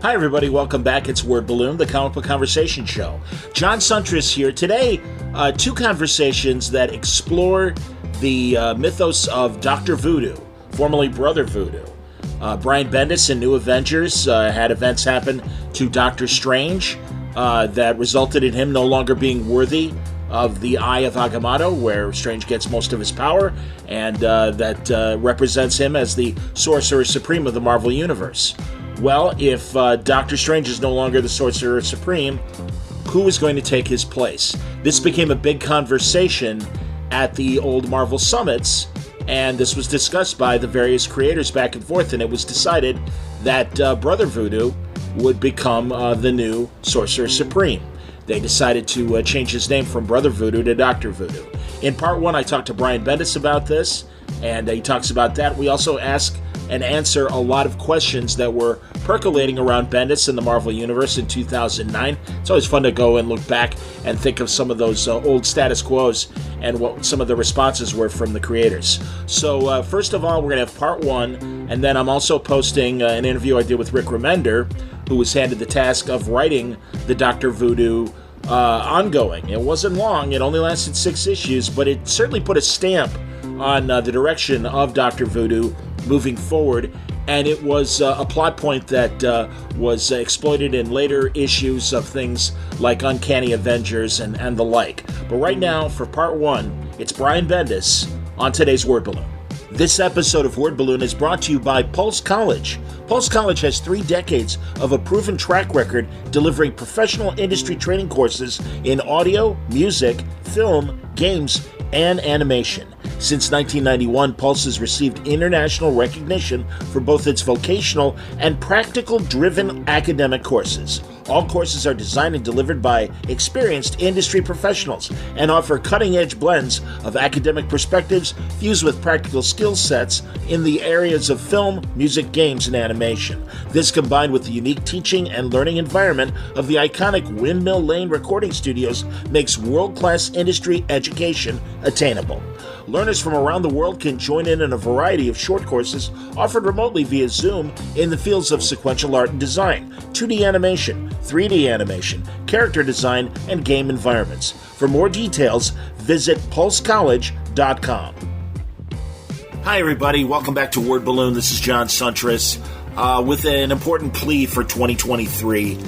Hi, everybody. Welcome back. It's Word Balloon, the comic book conversation show. John Suntress here. Today, two conversations that explore the mythos of Dr. Voodoo, formerly Brother Voodoo. Brian Bendis in New Avengers had events happen to Doctor Strange that resulted in him no longer being worthy of the Eye of Agamotto, where Strange gets most of his power, and that represents him as the Sorcerer Supreme of the Marvel Universe. Well, if Doctor Strange is no longer the Sorcerer Supreme, who is going to take his place? This became a big conversation at the old Marvel Summits, and this was discussed by the various creators back and forth, and it was decided that Brother Voodoo would become the new Sorcerer Supreme. They decided to change his name from Brother Voodoo to Dr. Voodoo. In part one, I talked to Brian Bendis about this, and he talks about that. We also ask and answer a lot of questions that were percolating around Bendis in the Marvel Universe in 2009. It's always fun to go and look back and think of some of those old status quos and what some of the responses were from the creators. So first of all, we're going to have part one, and then I'm also posting an interview I did with Rick Remender, who was handed the task of writing the Dr. Voodoo ongoing. It wasn't long, it only lasted 6 issues, but it certainly put a stamp on the direction of Dr. Voodoo moving forward, and it was a plot point that was exploited in later issues of things like Uncanny Avengers and the like. But right now, for part one, it's Brian Bendis on today's Word Balloon. This episode of Word Balloon is brought to you by Pulse College. Pulse College has 3 decades of a proven track record delivering professional industry training courses in audio, music, film, games, and animation. Since 1991, Pulse has received international recognition for both its vocational and practical-driven academic courses. All courses are designed and delivered by experienced industry professionals and offer cutting-edge blends of academic perspectives fused with practical skill sets in the areas of film, music, games, and animation. This, combined with the unique teaching and learning environment of the iconic Windmill Lane recording studios, makes world-class industry education attainable. Learners from around the world can join in a variety of short courses offered remotely via Zoom in the fields of sequential art and design, 2D animation, 3D animation, character design, and game environments. For more details, visit pulsecollege.com. Hi, everybody. Welcome back to Word Balloon. This is John Suntress with an important plea for 2023.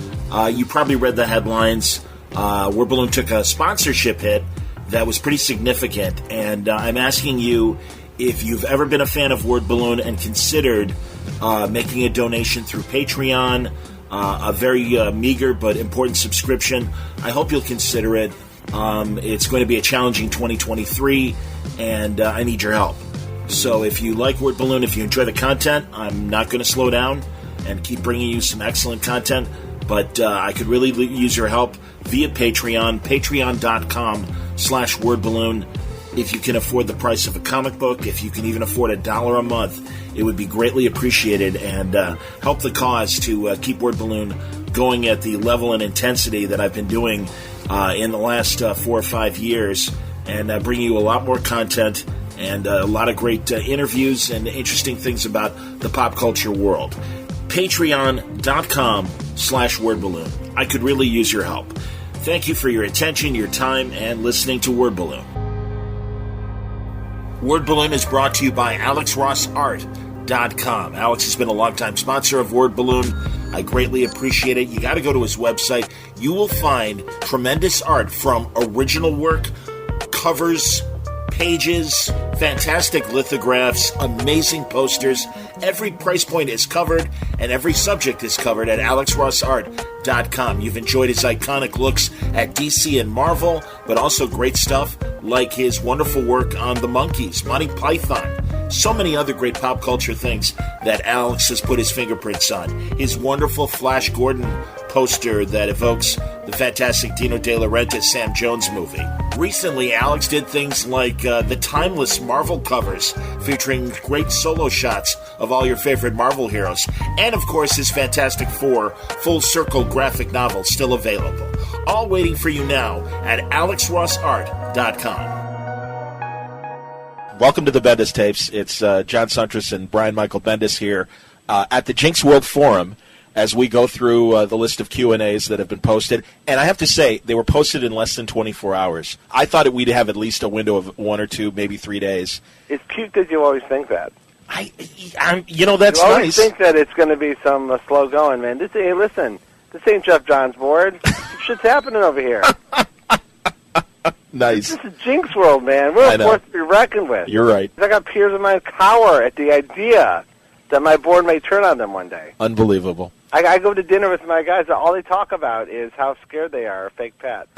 You probably read the headlines. Word Balloon took a sponsorship hit that was pretty significant, and I'm asking you if you've ever been a fan of Word Balloon and considered making a donation through Patreon, a very meager but important subscription. I hope you'll consider it. It's going to be a challenging 2023, and I need your help. So if you like Word Balloon, if you enjoy the content, I'm not going to slow down and keep bringing you some excellent content, but I could really use your help via Patreon, patreon.com/wordballoon. If you can afford the price of a comic book, if you can even afford $1 a month, it would be greatly appreciated and help the cause to keep Word Balloon going at the level and intensity that I've been doing in the last 4 or 5 years, and bring you a lot more content and a lot of great interviews and interesting things about the pop culture world. Patreon.com/wordballoon. I could really use your help. Thank you for your attention, your time, and listening to Word Balloon. Word Balloon is brought to you by AlexRossArt.com. Alex has been a longtime sponsor of Word Balloon. I greatly appreciate it. You got to go to his website. You will find tremendous art from original work, covers, pages, fantastic lithographs, amazing posters. Every price point is covered, and every subject is covered at AlexRossArt.com. You've enjoyed his iconic looks at DC and Marvel, but also great stuff like his wonderful work on the Monkees, Monty Python, so many other great pop culture things that Alex has put his fingerprints on. His wonderful Flash Gordon poster that evokes the fantastic Dino De Laurentiis Sam Jones movie. Recently, Alex did things like the timeless Marvel covers featuring great solo shots of all your favorite Marvel heroes, and of course his Fantastic Four full circle graphic novel still available. All waiting for you now at AlexRossArt.com. Welcome to the Bendis Tapes. It's John Suntress and Brian Michael Bendis here at the Jinx World Forum. as we go through the list of Q&As that have been posted. And I have to say, they were posted in less than 24 hours. I thought we'd have at least a window of 1 or 2, maybe 3 days. It's cute that you always think that. That's you always nice. Think that it's going to be some slow going, man. Hey, listen, this ain't Jeff John's board. Shit's happening over here. Nice. This is Jinx World, man. We're a force to be reckoned with. You're right. I got peers of mine cower at the idea that my board may turn on them one day. Unbelievable. I go to dinner with my guys, and all they talk about is how scared they are of Fake Pat.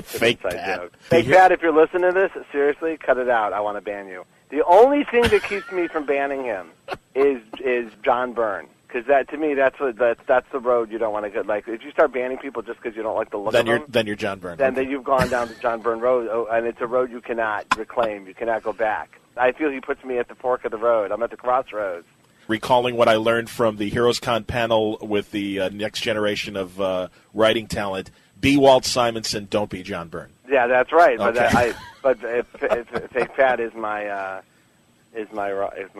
Fake Pat. Joke. Fake Pat, if you're listening to this, seriously, cut it out. I want to ban you. The only thing that keeps me from banning him is John Byrne. Because to me, that's the road you don't want to go. Like, if you start banning people just because you don't like the look of them, then you're John Byrne. Then you've gone down the John Byrne road, and it's a road you cannot reclaim. You cannot go back. I feel he puts me at the fork of the road. I'm at the crossroads. Recalling what I learned from the Heroes Con panel with the next generation of writing talent, be Walt Simonson, don't be John Byrne. Yeah, that's right. Okay. But if Fake Pat is my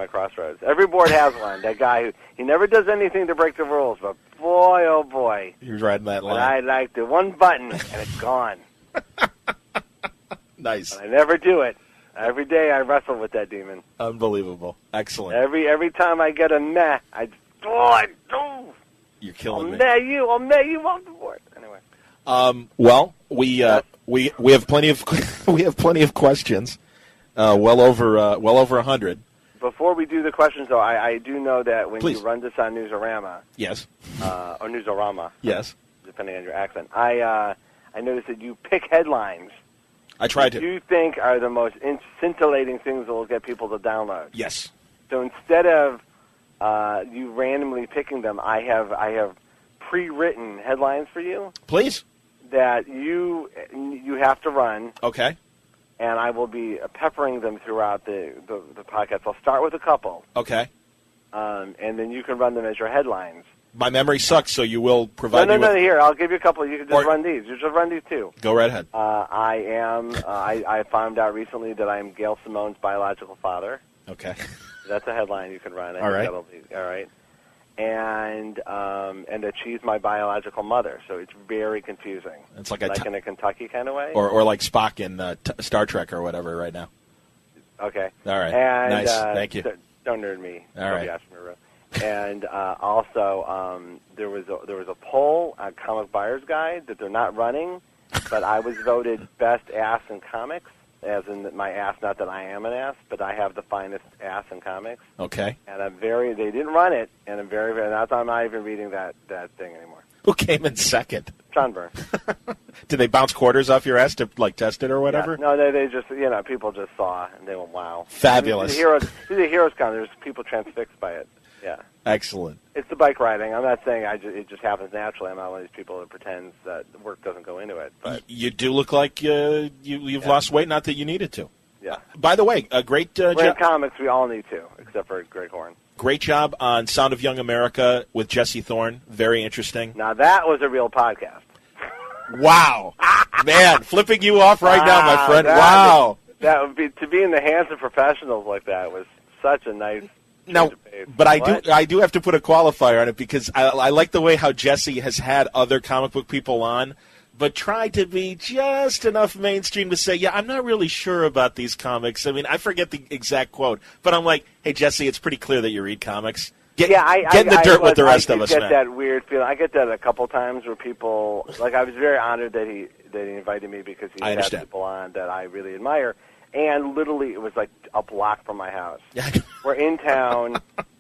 crossroads. Every board has one. That guy he never does anything to break the rules, but boy, oh boy, he was riding that line. And I like the one button and it's gone. Nice. But I never do it. Every day I wrestle with that demon. Unbelievable. Excellent. Every time I get a meh, You're killing me. I'll meh you off the board. Anyway. Well, we have plenty of questions. Well over 100. Before we do the questions, though, I do know that when Please. you run this on Newsarama, yes, or Newsarama, yes, depending on your accent, I noticed that you pick headlines. I tried to. You think are the most scintillating things that will get people to download. Yes. So instead of you randomly picking them, I have pre-written headlines for you. Please. That you have to run. Okay. And I will be peppering them throughout the podcast. I'll start with a couple. Okay. And then you can run them as your headlines. My memory sucks, so you will provide me with... No, here, I'll give you a couple. You can just run these. You just run these, too. Go right ahead. I found out recently that I am Gail Simone's biological father. Okay. That's a headline you can run. All right. All right. And that she's my biological mother, so it's very confusing. It's like in a Kentucky kind of way? Or like Spock in Star Trek or whatever right now. Okay. All right. And, nice. Thank you. Don't nerd me. All right. And also, there was a poll on Comic Buyer's Guide that they're not running, but I was voted best ass in comics, as in my ass. Not that I am an ass, but I have the finest ass in comics. Okay. And they didn't run it, and I'm very. I'm not even reading that thing anymore. Who came in second? John Byrne. Did they bounce quarters off your ass to test it or whatever? Yeah. No, they just people just saw and they went wow. Fabulous. The Heroes Con. There's people transfixed by it. Yeah. Excellent. It's the bike riding. I'm not saying it just happens naturally. I'm not one of these people that pretends that work doesn't go into it. But you do look like you've lost weight, not that you needed to. Yeah. By the way, a great job. In comics, we all need to, except for Greg Horn. Great job on Sound of Young America with Jesse Thorne. Very interesting. Now, that was a real podcast. Wow. Man, flipping you off right now, my friend. Wow. That would be, to be in the hands of professionals like that was such a nice... Now, but I do have to put a qualifier on it because I like the way how Jesse has had other comic book people on, but tried to be just enough mainstream to say, yeah, I'm not really sure about these comics. I mean, I forget the exact quote, but I'm like, hey, Jesse, it's pretty clear that you read comics. Get in the dirt with the rest of us, man. I get that weird feeling. I get that a couple times where people, like I was very honored that he invited me because he had people on that I really admire. And literally, it was like a block from my house. We're in town,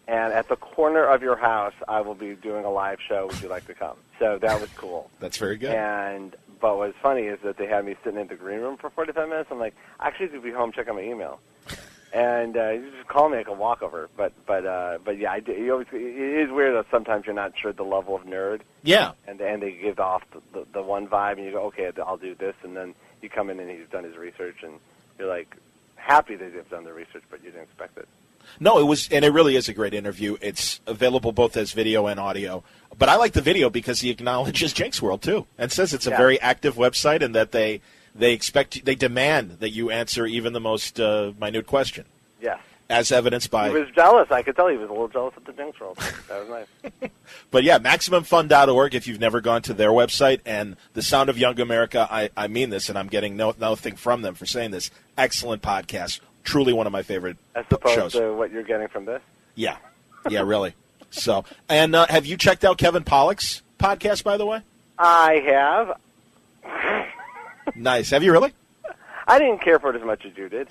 and at the corner of your house, I will be doing a live show. Would you like to come? So that was cool. That's very good. But what's funny is that they had me sitting in the green room for 45 minutes. I'm like, I actually could be home checking my email. And you just call me, I can walk over. But yeah, it is weird that sometimes you're not sure the level of nerd. Yeah. And they give off the one vibe, and you go, okay, I'll do this, and then you come in and he's done his research, and you're like happy that they've done the research, but you didn't expect it. No, it really is a great interview. It's available both as video and audio. But I like the video because he acknowledges Jinx World too, and says it's a very active website, and that they demand that you answer even the most minute question. Yeah. as evidenced by... He was jealous. I could tell he was a little jealous of the Jinx roll. That was nice. But yeah, MaximumFun.org if you've never gone to their website. And The Sound of Young America, I mean this, and I'm getting nothing from them for saying this. Excellent podcast. Truly one of my favorite shows. As opposed shows. to what you're getting from this? Yeah. Yeah, really. So, and have you checked out Kevin Pollak's podcast, by the way? I have. Nice. Have you really? I didn't care for it as much as you did.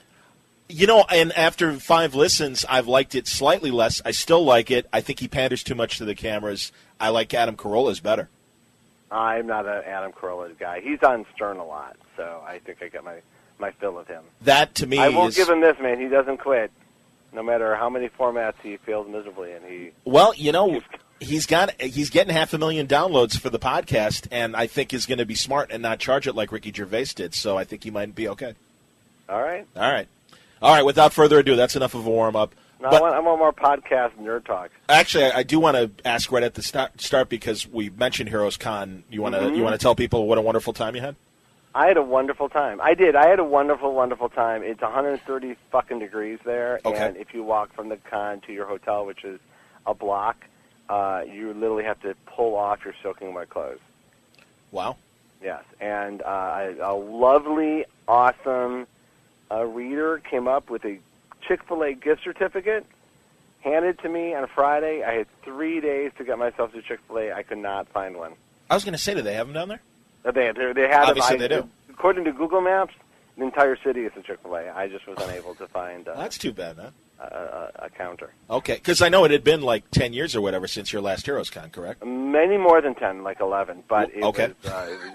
You know, and after 5 listens, I've liked it slightly less. I still like it. I think he panders too much to the cameras. I like Adam Carolla's better. I'm not an Adam Carolla guy. He's on Stern a lot, so I think I get my fill of him. That, to me, I won't give him this, man. He doesn't quit, no matter how many formats he fails miserably in. Well, you know, he's getting 500,000 downloads for the podcast, and I think is going to be smart and not charge it like Ricky Gervais did, so I think he might be okay. All right. All right, without further ado, that's enough of a warm-up. No, I want more podcast nerd talk. Actually, I do want to ask right at the start because we mentioned Heroes Con. You want to tell people what a wonderful time you had? I had a wonderful time. I did. I had a wonderful, wonderful time. It's 130 fucking degrees there, okay. And if you walk from the con to your hotel, which is a block, you literally have to pull off your soaking wet clothes. Wow. Yes, and a lovely, awesome reader came up with a Chick-fil-A gift certificate, handed to me on Friday. I had 3 days to get myself to Chick-fil-A. I could not find one. I was going to say, do they have them down there? They had Obviously them. They do. According to Google Maps, the entire city is a Chick-fil-A. I just was unable to find that's too bad, huh? A counter. Okay, because I know it had been like 10 years or whatever since your last Heroes Con, correct? Many more than 10, like 11. But okay.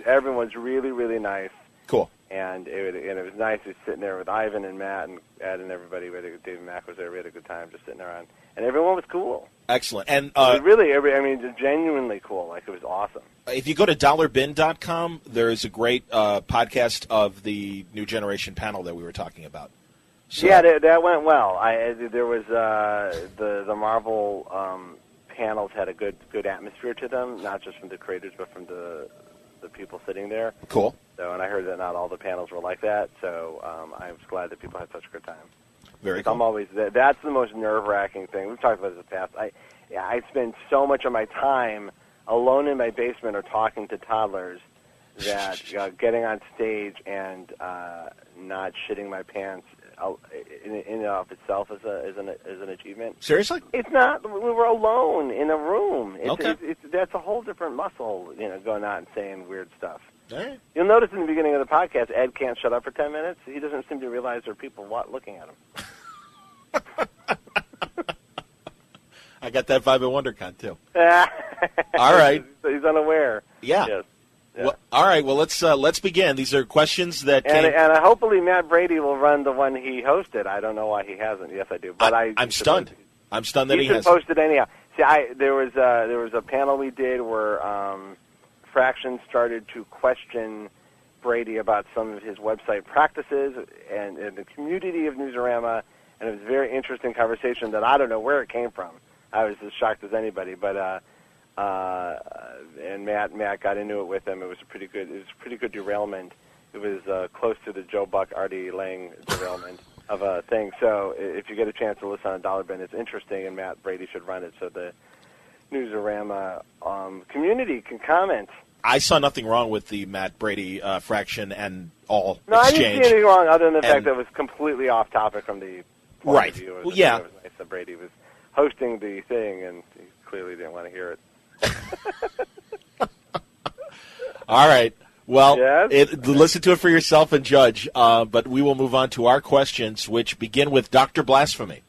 Everyone's really, really nice. Cool. And it was nice just sitting there with Ivan and Matt and Ed and everybody. David Mack was there. We had a good time just sitting around. And everyone was cool. Excellent. And it was really, genuinely cool. Like, it was awesome. If you go to dollarbin.com, there is a great podcast of the New Generation panel that we were talking about. So, yeah, that went well. There was the Marvel panels had a good atmosphere to them, not just from the creators, but from the people sitting there. Cool. So, and I heard that not all the panels were like that. So I was glad that people had such a good time. Very cool. I'm always that's the most nerve-wracking thing. We've talked about this in the past. I spend so much of my time alone in my basement or talking to toddlers that getting on stage and not shitting my pants in and of itself is an achievement. Seriously? It's not. We were alone in a room. That's a whole different muscle, going out and saying weird stuff. All right. You'll notice in the beginning of the podcast, Ed can't shut up for 10 minutes. He doesn't seem to realize there are people looking at him. I got that vibe at WonderCon, too. All right. He's unaware. Yeah. Yes. Yeah. Well, all right. Well, let's begin. These are questions that came... And hopefully Matt Brady will run the one he hosted. I don't know why he hasn't. Yes, I do. But I'm stunned. I'm stunned that he hasn't. He should post it anyhow. See, there was a panel we did where Fraction started to question Brady about some of his website practices and the community of Newsarama, and it was a very interesting conversation that I don't know where it came from. I was as shocked as anybody, but and Matt got into it with him. It was a pretty good derailment. It was close to the Joe Buck Artie Lang derailment of a thing. So if you get a chance to listen on Dollar Bin, it's interesting, and Matt Brady should run it so the Newsarama community can comment. I saw nothing wrong with the Matt Brady Fraction and all No, exchange. I didn't see anything wrong other than the fact that it was completely off topic from the point of view. Well, yeah. It was nice that Brady was hosting the thing, and he clearly didn't want to hear it. All right. Well, yes? Listen to it for yourself and judge. But we will move on to our questions, which begin with Dr. Blasphemy.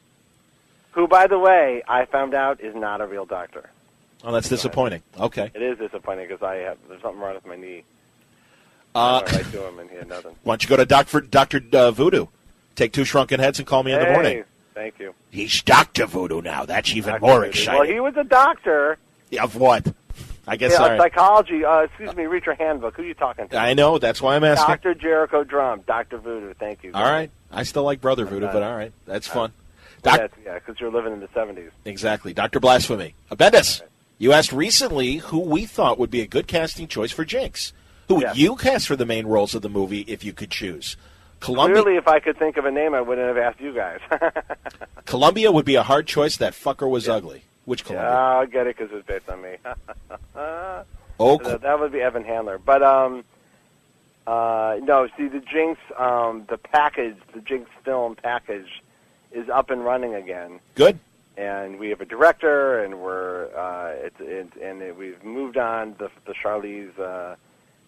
Who, by the way, I found out is not a real doctor. Oh, that's disappointing. Okay. It is disappointing because there's something wrong with my knee. I went right to him and he had nothing. Why don't you go to Dr. Voodoo? Take 2 shrunken heads and call me in the morning. Thank you. He's Dr. Voodoo now. That's even Dr. more Voodoo. exciting. Well, he was a doctor. Yeah, of what? I guess psychology. Excuse me, read your handbook. Who are you talking to? I know. That's why I'm asking. Dr. Jerhico Drumm. Dr. Voodoo. Thank you. All right. I still like Brother Voodoo, but all right. That's fun. Yeah, because you're living in the 70s. Exactly. Dr. Blasphemy. Bendis, you asked recently who we thought would be a good casting choice for Jinx. Who would you cast for the main roles of the movie if you could choose? Clearly, if I could think of a name, I wouldn't have asked you guys. Columbia would be a hard choice. That fucker was ugly. Which Columbia? Yeah, I'll get it because it's based on me. Oh, that would be Evan Handler. But no, see, the Jinx, the package, the Jinx film package, is up and running again. Good. And we have a director, and we've moved on. The Charlize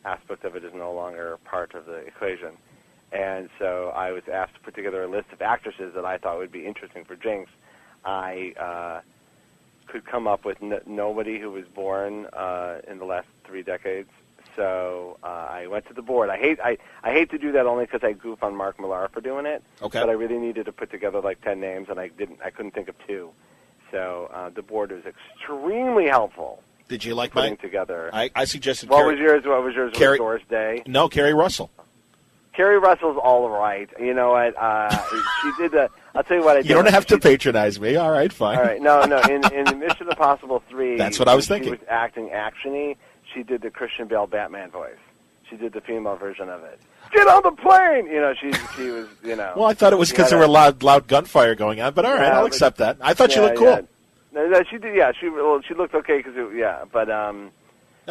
aspect of it is no longer part of the equation. And so I was asked to put together a list of actresses that I thought would be interesting for Jinx. I could come up with nobody who was born in the last 3 decades. So I went to the board. I hate to do that only because I goof on Mark Millar for doing it. Okay. But I really needed to put together like 10 names, and I couldn't think of 2. So the board was extremely helpful. Did you like putting mine? Together? I suggested. What was yours? Was Doris Day? No, Carrie Russell. Carrie Russell's all right. You know what? She did the. I'll tell you what I did. You don't have to patronize me. All right, fine. All right. No. In Mission Impossible 3, that's what I was thinking. She was acting actiony. She did the Christian Bale Batman voice. She did the female version of it. Get on the plane! You know, she was, you know. Well, I thought it was because there were loud gunfire going on, but all right, I'll accept that. I thought she looked cool. No, she did. Yeah, she looked okay but all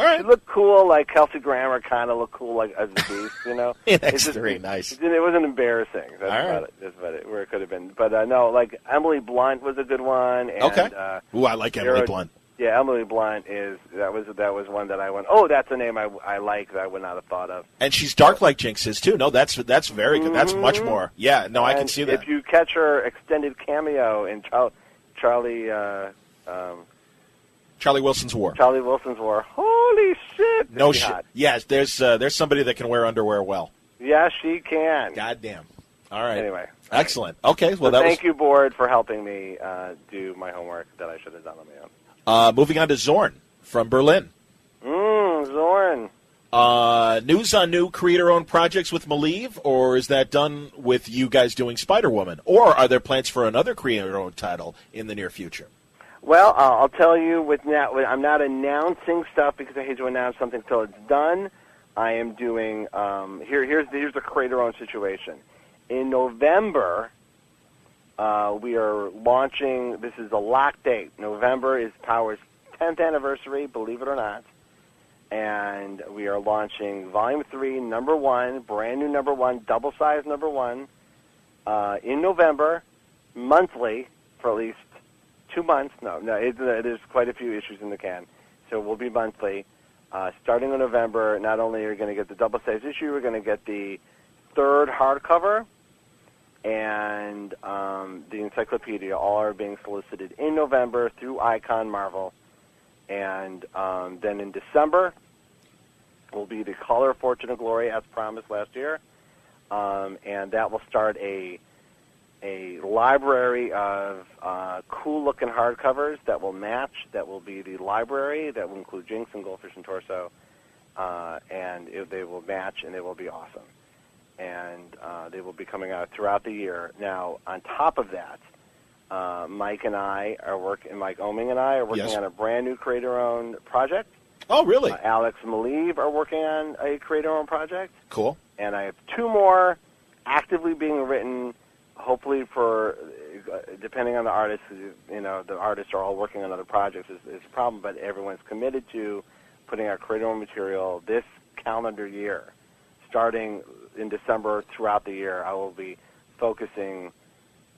right. she looked cool. Like Kelsey Grammer kind of looked cool, like as a beast. You know, that's very nice. It wasn't embarrassing. That's all right. about it. That's about it. Where it could have been, but no, like Emily Blunt was a good one. And, okay. Ooh, I like Emily Blunt. Yeah, Emily Blunt that was one that I went, oh, that's a name I like that I would not have thought of. And she's dark like Jinx is too. No, that's very good. That's much more. Yeah, no, I can see that. If you catch her extended cameo in Charlie Wilson's War. Charlie Wilson's War. Holy shit! No shit. Yes, there's somebody that can wear underwear well. Yeah, she can. Goddamn. All right. Anyway. Excellent. Okay, well thank you, board, for helping me do my homework that I should have done on my own. Moving on to Zorn from Berlin. Zorn. News on new creator-owned projects with Malieve, or is that done with you guys doing Spider-Woman? Or are there plans for another creator-owned title in the near future? Well, I'll tell you, I'm not announcing stuff because I hate to announce something until it's done. I am doing, here's the creator-owned situation. In November, we are launching, this is the lock date. November is Power's 10th anniversary, believe it or not. And we are launching Volume 3, number 1, brand new number 1, double-sized number 1, in November, monthly, for at least 2 months. There's quite a few issues in the can. So we'll be monthly. Starting in November, not only are you going to get the double-sized issue, we're going to get the 3rd hardcover, and the encyclopedia. All are being solicited in November through Icon Marvel. And then in December will be the Color, Fortune, and Glory, as promised last year. And that will start a library of cool-looking hardcovers that will match. That will be the library. That will include Jinx and Goldfish and Torso. And they will match, and they will be awesome. And they will be coming out throughout the year. Now, on top of that, Mike Oming and I are working yes. on a brand new creator-owned project. Oh, really? Alex and Malieve are working on a creator-owned project. Cool. And I have 2 more actively being written, hopefully for, depending on the artists, you know, the artists are all working on other projects is a problem, but everyone's committed to putting out creator-owned material this calendar year. Starting in December throughout the year, I will be focusing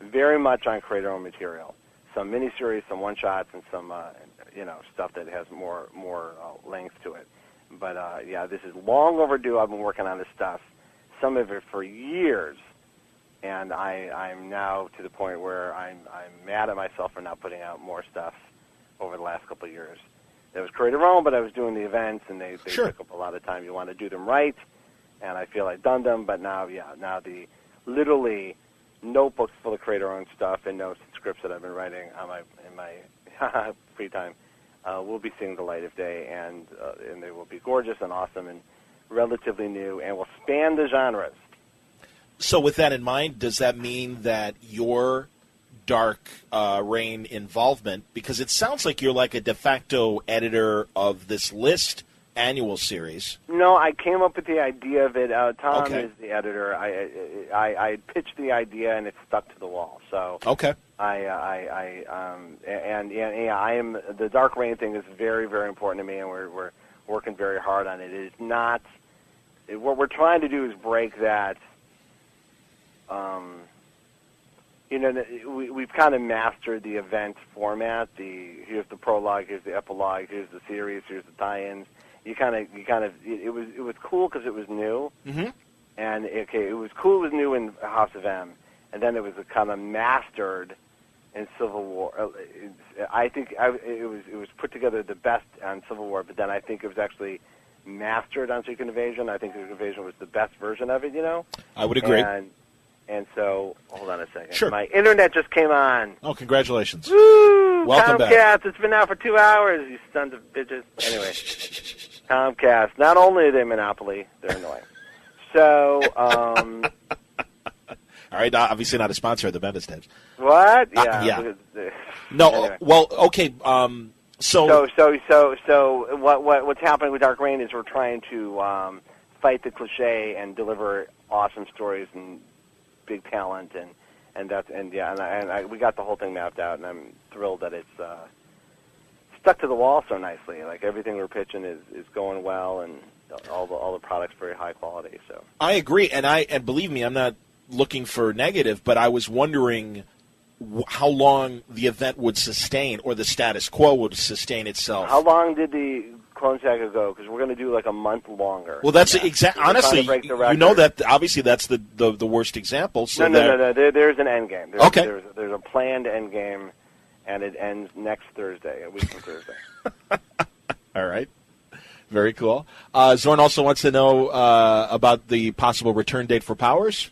very much on creator-owned material. Some miniseries, some one-shots, and some stuff that has more length to it. But this is long overdue. I've been working on this stuff, some of it for years, and I'm now to the point where I'm mad at myself for not putting out more stuff over the last couple of years. It was creator-owned, but I was doing the events, and they sure. took up a lot of time. You want to do them right, and I feel I've done them. But now the literally notebooks full of creator-owned stuff and notes and scripts that I've been writing in my free time will be seeing the light of day, and they will be gorgeous and awesome and relatively new, and will span the genres. So with that in mind, does that mean that your Dark Reign involvement, because it sounds like you're like a de facto editor of this list annual series. No, I came up with the idea of it. Tom Okay. is the editor. I pitched the idea, and it stuck to the wall. So Okay. I am the Dark Reign thing is very, very important to me, and we're working very hard on it. It is not what we're trying to do is break that. We've kind of mastered the event format. Here's the prologue, here's the epilogue, here's the series, here's the tie-ins. It was cool because it was new, and it was cool. It was new in House of M, and then it was kind of mastered in Civil War. I think it was put together the best on Civil War, but then I think it was actually mastered on Secret Invasion. I think Secret Invasion was the best version of it. I would agree. And so, hold on a second. Sure. My internet just came on. Oh, congratulations. Woo! Welcome Comcast, back. it's been out for 2 hours, you sons of bitches. Anyway, Comcast. Not only are they monopoly, they're annoying. So, All right, obviously not a sponsor of the Bendis Tapes. what? Yeah. Yeah. No, Anyway. well, okay, So what's happening with Dark Reign is we're trying to fight the cliche and deliver awesome stories and big talent and we got the whole thing mapped out, and I'm thrilled that it's stuck to the wall so nicely. Like everything we're pitching is going well, and all the products very high quality. So I agree, and believe me, I'm not looking for negative, but I was wondering how long the event would sustain, or the status quo would sustain itself. how long did the Clone Saga go? Because we're going to do like a month longer. Well, that's exactly. Honestly, you know that obviously that's the worst example. So No. There's an end game. Okay. There's a planned end game, and it ends next Thursday, a week from Thursday. All right. Very cool. Zorn also wants to know about the possible return date for Powers.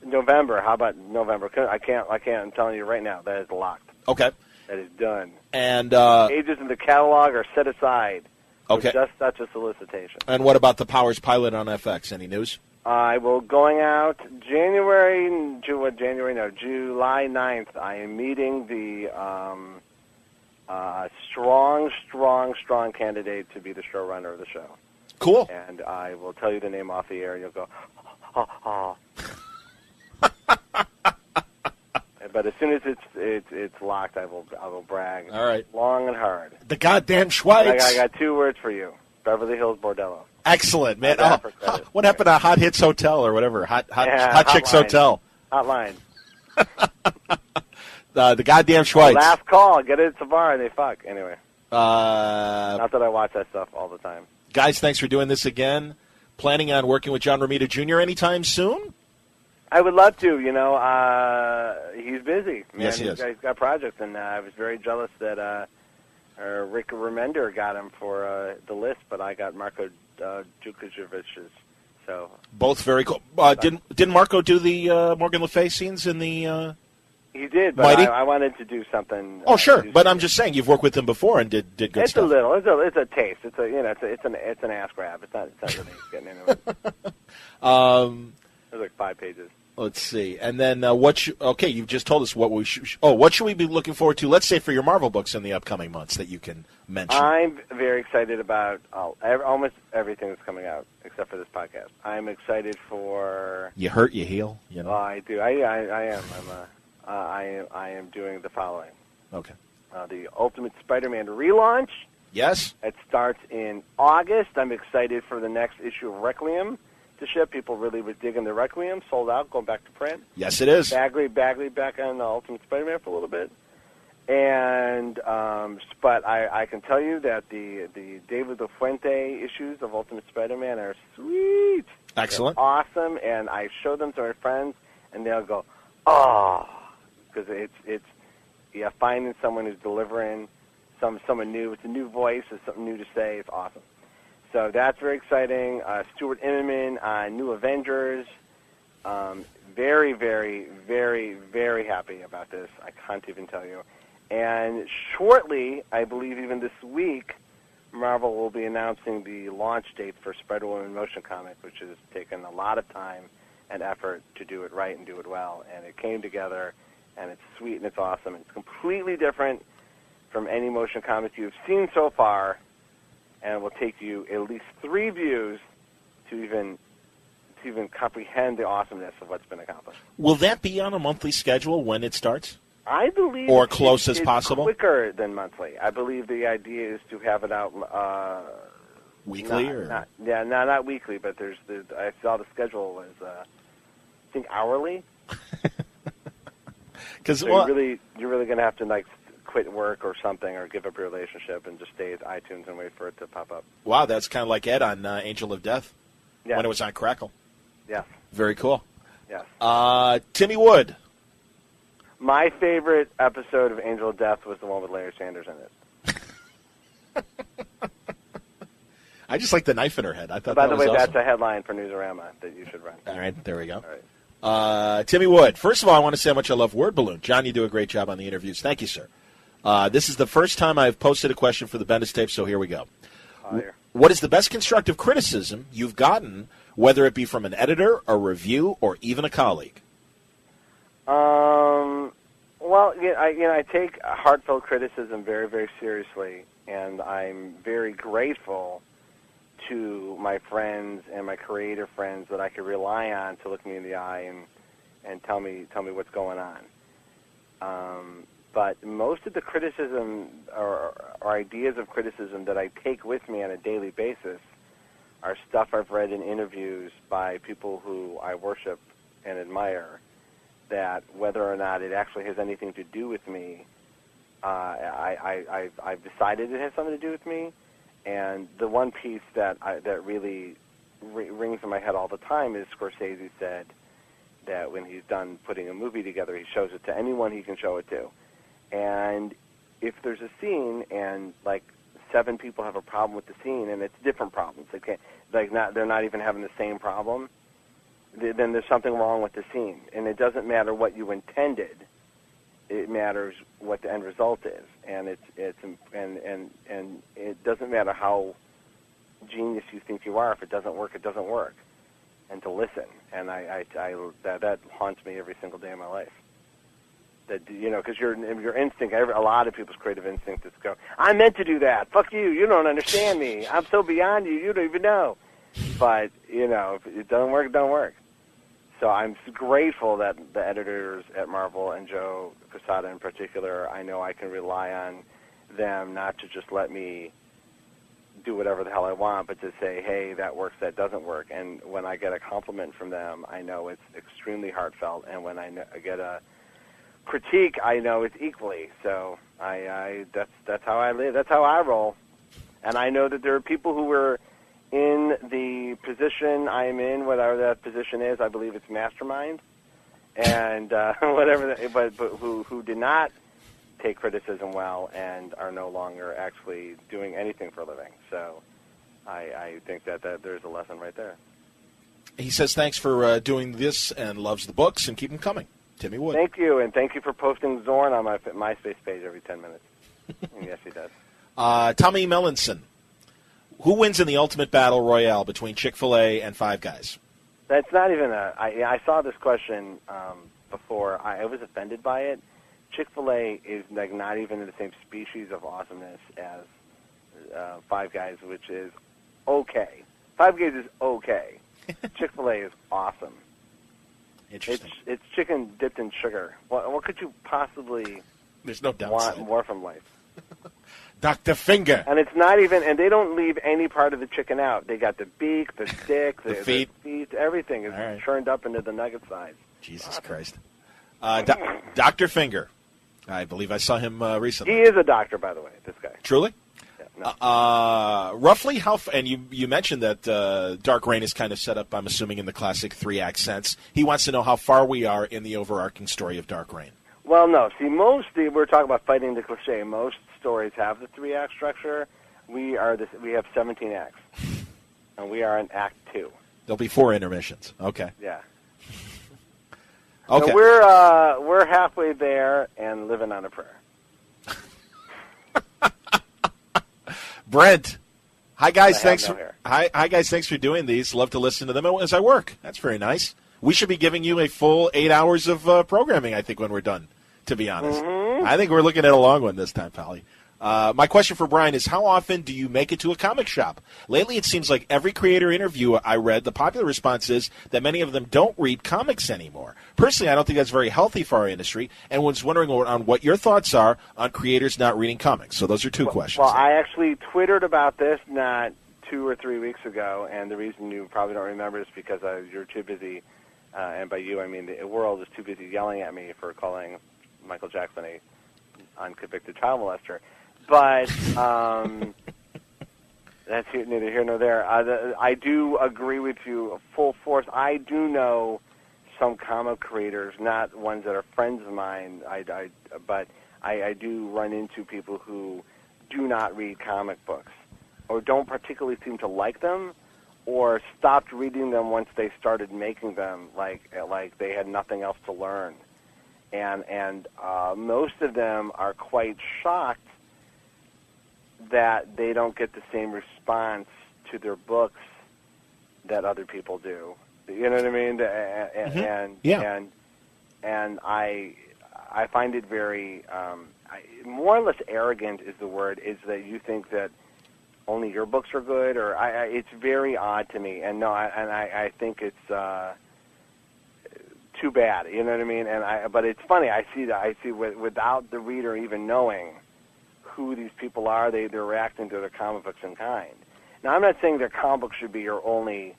November. How about November? I can't. I'm telling you right now, that is locked. Okay. That is done. And Pages in the catalog are set aside. Okay. For just such a solicitation. And what about the Powers pilot on FX? Any news? I will going out July 9th. I am meeting the strong candidate to be the showrunner of the show. Cool. And I will tell you the name off the air. You'll go, ha. But as soon as it's locked, I will brag. All right. Long and hard. The goddamn Schweitz. I got 2 words for you. Beverly Hills Bordello. Excellent, man. What Anyway. happened to Hot Hits Hotel or whatever? Hot Chicks Hotline. Hotel. Hotline. The goddamn Schweitz. Last call. Get it at the bar and they fuck. Anyway. Not Not that I watch that stuff all the time. Guys, thanks for doing this again. Planning on working with John Romita Jr. anytime soon? I would love to. He's busy. Man. Yes, he is. He's got projects, and I was very jealous that Rick Remender got him for the list, but I got Marco Djukicevic's. So Both very cool. Didn't Marco do the Morgan Le Fay scenes in the... he did, but Mighty? I wanted to do something. Oh, sure. But I'm just saying, you've worked with him before and did good It's stuff. a little. It's a taste. It's an ass grab. It's not really getting into it. There's like 5 pages. Let's see. And then you've just told us what what should we be looking forward to, let's say, for your Marvel books in the upcoming months that you can mention? I'm very excited about almost everything that's coming out, except for this podcast. I'm excited for... You hurt, you heal, Oh, I do. I am. I am doing the following. Okay. The Ultimate Spider-Man relaunch. Yes? It starts in August. I'm excited for the next issue of Requiem to ship. People really were digging the Requiem. Sold out, going back to print. Yes, it is. Bagley back on the Ultimate Spider-Man for a little bit. And but I can tell you that the David LaFuente issues of Ultimate Spider-Man are sweet. Excellent. They're awesome, and I show them to my friends, and they'll go, oh, because it's finding someone who's delivering someone new. It's a new voice. It's something new to say. It's awesome. So that's very exciting. Stuart Immonen on New Avengers. Very, very, very, very happy about this. I can't even tell you. And shortly, I believe even this week, Marvel will be announcing the launch date for Spider-Woman motion comic, which has taken a lot of time and effort to do it right and do it well. And it came together, and it's sweet and it's awesome. It's completely different from any motion comic you've seen so far. and it will take you at least 3 views to even comprehend the awesomeness of what's been accomplished. Will that be on a monthly schedule when it starts? I believe, or close as it's possible, quicker than monthly. I believe the idea is to have it out weekly, not weekly, but I saw the schedule was I think hourly. Because so you're really going to have to like quit work or something, or give up your relationship and just stay at iTunes and wait for it to pop up. Wow, that's kind of like Ed on Angel of Death when it was on Crackle. Yes. Very cool. Yes. Timmy Wood. My favorite episode of Angel of Death was the one with Larry Sanders in it. I just like the knife in her head. I thought. By the way, awesome. That's a headline for Newsarama that you should run. All right, there we go. All right. Timmy Wood. First of all, I want to say how much I love Word Balloon. John, you do a great job on the interviews. Thank you, sir. This is the first time I've posted a question for the Bendis tape, so here we go. What is the best constructive criticism you've gotten, whether it be from an editor, a review, or even a colleague? Well, I take heartfelt criticism very, very seriously, and I'm very grateful to my friends and my creative friends that I can rely on to look me in the eye and tell me what's going on. But most of the criticism or ideas of criticism that I take with me on a daily basis are stuff I've read in interviews by people who I worship and admire, that whether or not it actually has anything to do with me, I've decided it has something to do with me. And the one piece that really rings in my head all the time is Scorsese said that when he's done putting a movie together, he shows it to anyone he can show it to. And if there's a scene and like 7 people have a problem with the scene, and it's different problems, they're not even having the same problem, then there's something wrong with the scene. And it doesn't matter what you intended; it matters what the end result is. And it doesn't matter how genius you think you are. If it doesn't work, it doesn't work. And to listen, and that haunts me every single day of my life. That, because your instinct, a lot of people's creative instinct is go, I meant to do that. Fuck you. You don't understand me. I'm so beyond you. You don't even know. But if it doesn't work, it don't work. So I'm grateful that the editors at Marvel and Joe Quesada in particular, I know I can rely on them not to just let me do whatever the hell I want, but to say, hey, that works, that doesn't work. And when I get a compliment from them, I know it's extremely heartfelt. And when I get a critique, I know it's equally. So that's how I live. That's how I roll. And I know that there are people who were in the position I'm in, whatever that position is. I believe it's mastermind, and whatever. But who did not take criticism well and are no longer actually doing anything for a living. So I think that there's a lesson right there. He says thanks for doing this and loves the books, and keep them coming. Timmy Wood. Thank you, and thank you for posting Zorn on my MySpace page every 10 minutes. And yes, he does. Tommy Mellinson. Who wins in the ultimate battle royale between Chick-fil-A and Five Guys? That's not even I saw this question before. I was offended by it. Chick-fil-A is like not even in the same species of awesomeness as Five Guys, which is okay. Five Guys is okay. Chick-fil-A is awesome. Interesting. It's chicken dipped in sugar. What could you possibly There's no downside. want more from life? Dr. Finger. And it's not even, and they don't leave any part of the chicken out. They got the beak, the stick, the feet, everything is churned up into the nugget size. Jesus Christ. Dr. Finger. I believe I saw him recently. He is a doctor, by the way, this guy. Truly? Yeah, no. Roughly how, and you mentioned that Dark Reign is kind of set up, I'm assuming, in the classic 3-act sense. He wants to know how far we are in the overarching story of Dark Reign. Well, no. See, we're talking about fighting the cliche. Most stories have the 3-act structure. We have 17 acts, and we are in Act 2. There'll be 4 intermissions. Okay. Yeah. Okay. So we're halfway there and living on a prayer. Brent. Hi guys, thanks thanks for doing these. Love to listen to them as I work. That's very nice. We should be giving you a full 8 hours of programming, I think, when we're done, to be honest. Mm-hmm. I think we're looking at a long one this time, Pally. My question for Brian is, how often do you make it to a comic shop? Lately, it seems like every creator interview I read, the popular response is that many of them don't read comics anymore. Personally, I don't think that's very healthy for our industry, and was wondering on what your thoughts are on creators not reading comics. So those are two questions. Well, I actually Twittered about this not 2 or 3 weeks ago, and the reason you probably don't remember is because you're too busy, and by you I mean the world is too busy yelling at me for calling Michael Jackson a unconvicted child molester. But that's neither here nor there. I do agree with you full force. I do know some comic creators, not ones that are friends of mine, but I do run into people who do not read comic books or don't particularly seem to like them or stopped reading them once they started making them, like they had nothing else to learn. And most of them are quite shocked that they don't get the same response to their books that other people do. You know what I mean? And I find it very more or less arrogant is the word. Is that you think that only your books are good, or it's very odd to me. And no, I think it's too bad. You know what I mean? But it's funny. I see without the reader even knowing who these people are, they're reacting to their comic books in kind. Now, I'm not saying their comic book should be your only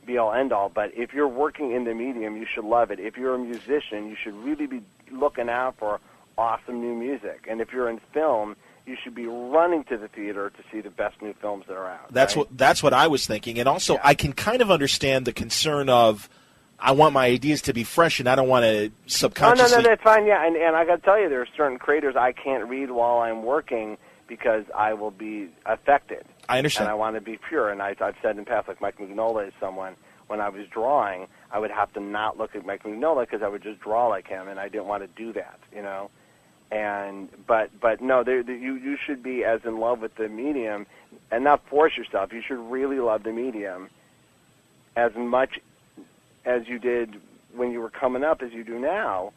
be-all, end-all, but if you're working in the medium, you should love it. If you're a musician, you should really be looking out for awesome new music. And if you're in film, you should be running to the theater to see the best new films that are out. That's what I was thinking. And also, I can kind of understand the concern of, I want my ideas to be fresh, and I don't want to subconsciously... No, that's fine, yeah. And I got to tell you, there are certain creators I can't read while I'm working because I will be affected. I understand. And I want to be pure. And I've said in the past, like Mike Mignola is someone, when I was drawing, I would have to not look at Mike Mignola because I would just draw like him, and I didn't want to do that, you know? But no, you should be as in love with the medium and not force yourself. You should really love the medium as much as you did when you were coming up as you do now.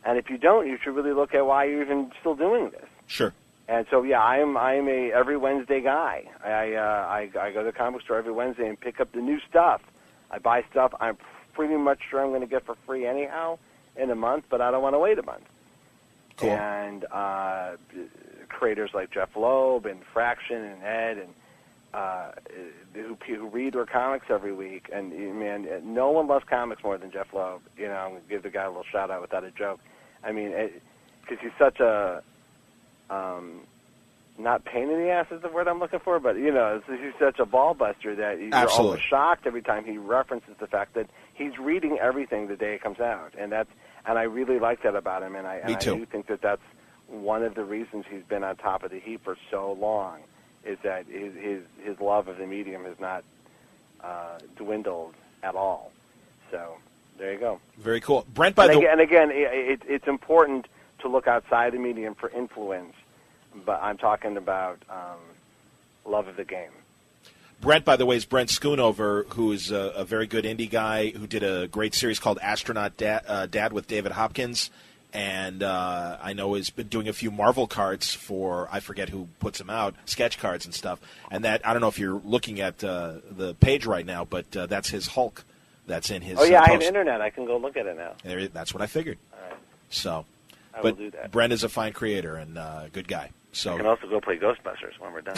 And if you don't, you should really look at why you're even still doing this. Sure. And so, yeah, I'm a every Wednesday guy. I go to the comic store every Wednesday and pick up the new stuff. I buy stuff I'm pretty much sure I'm going to get for free anyhow in a month, but I don't want to wait a month. Cool. And creators like Jeff Loeb and Fraction and Ed and who read their comics every week. And, man, no one loves comics more than Jeff Loeb. You know, I'm going to give the guy a little shout-out without a joke. I mean, because he's such a... not pain in the ass is the word I'm looking for, but, you know, he's such a ball buster that you're always shocked every time he references the fact that he's reading everything the day it comes out. And I really like that about him, and I do think that that's one of the reasons he's been on top of the heap for so long, is that his love of the medium has not dwindled at all. So there you go. Very cool. Brent, it's important to look outside the medium for influence, but I'm talking about love of the game. Brent, by the way, is Brent Schoonover, who is a very good indie guy who did a great series called Astronaut Dad with David Hopkins, and I know has been doing a few Marvel cards for, I forget who puts them out, sketch cards and stuff. And that, I don't know if you're looking at the page right now, but that's his Hulk that's in his Oh, yeah, post. I have internet. I can go look at it now. That's what I figured. All right. So, I will do that. Brent is a fine creator and a good guy. So I can also go play Ghostbusters when we're done.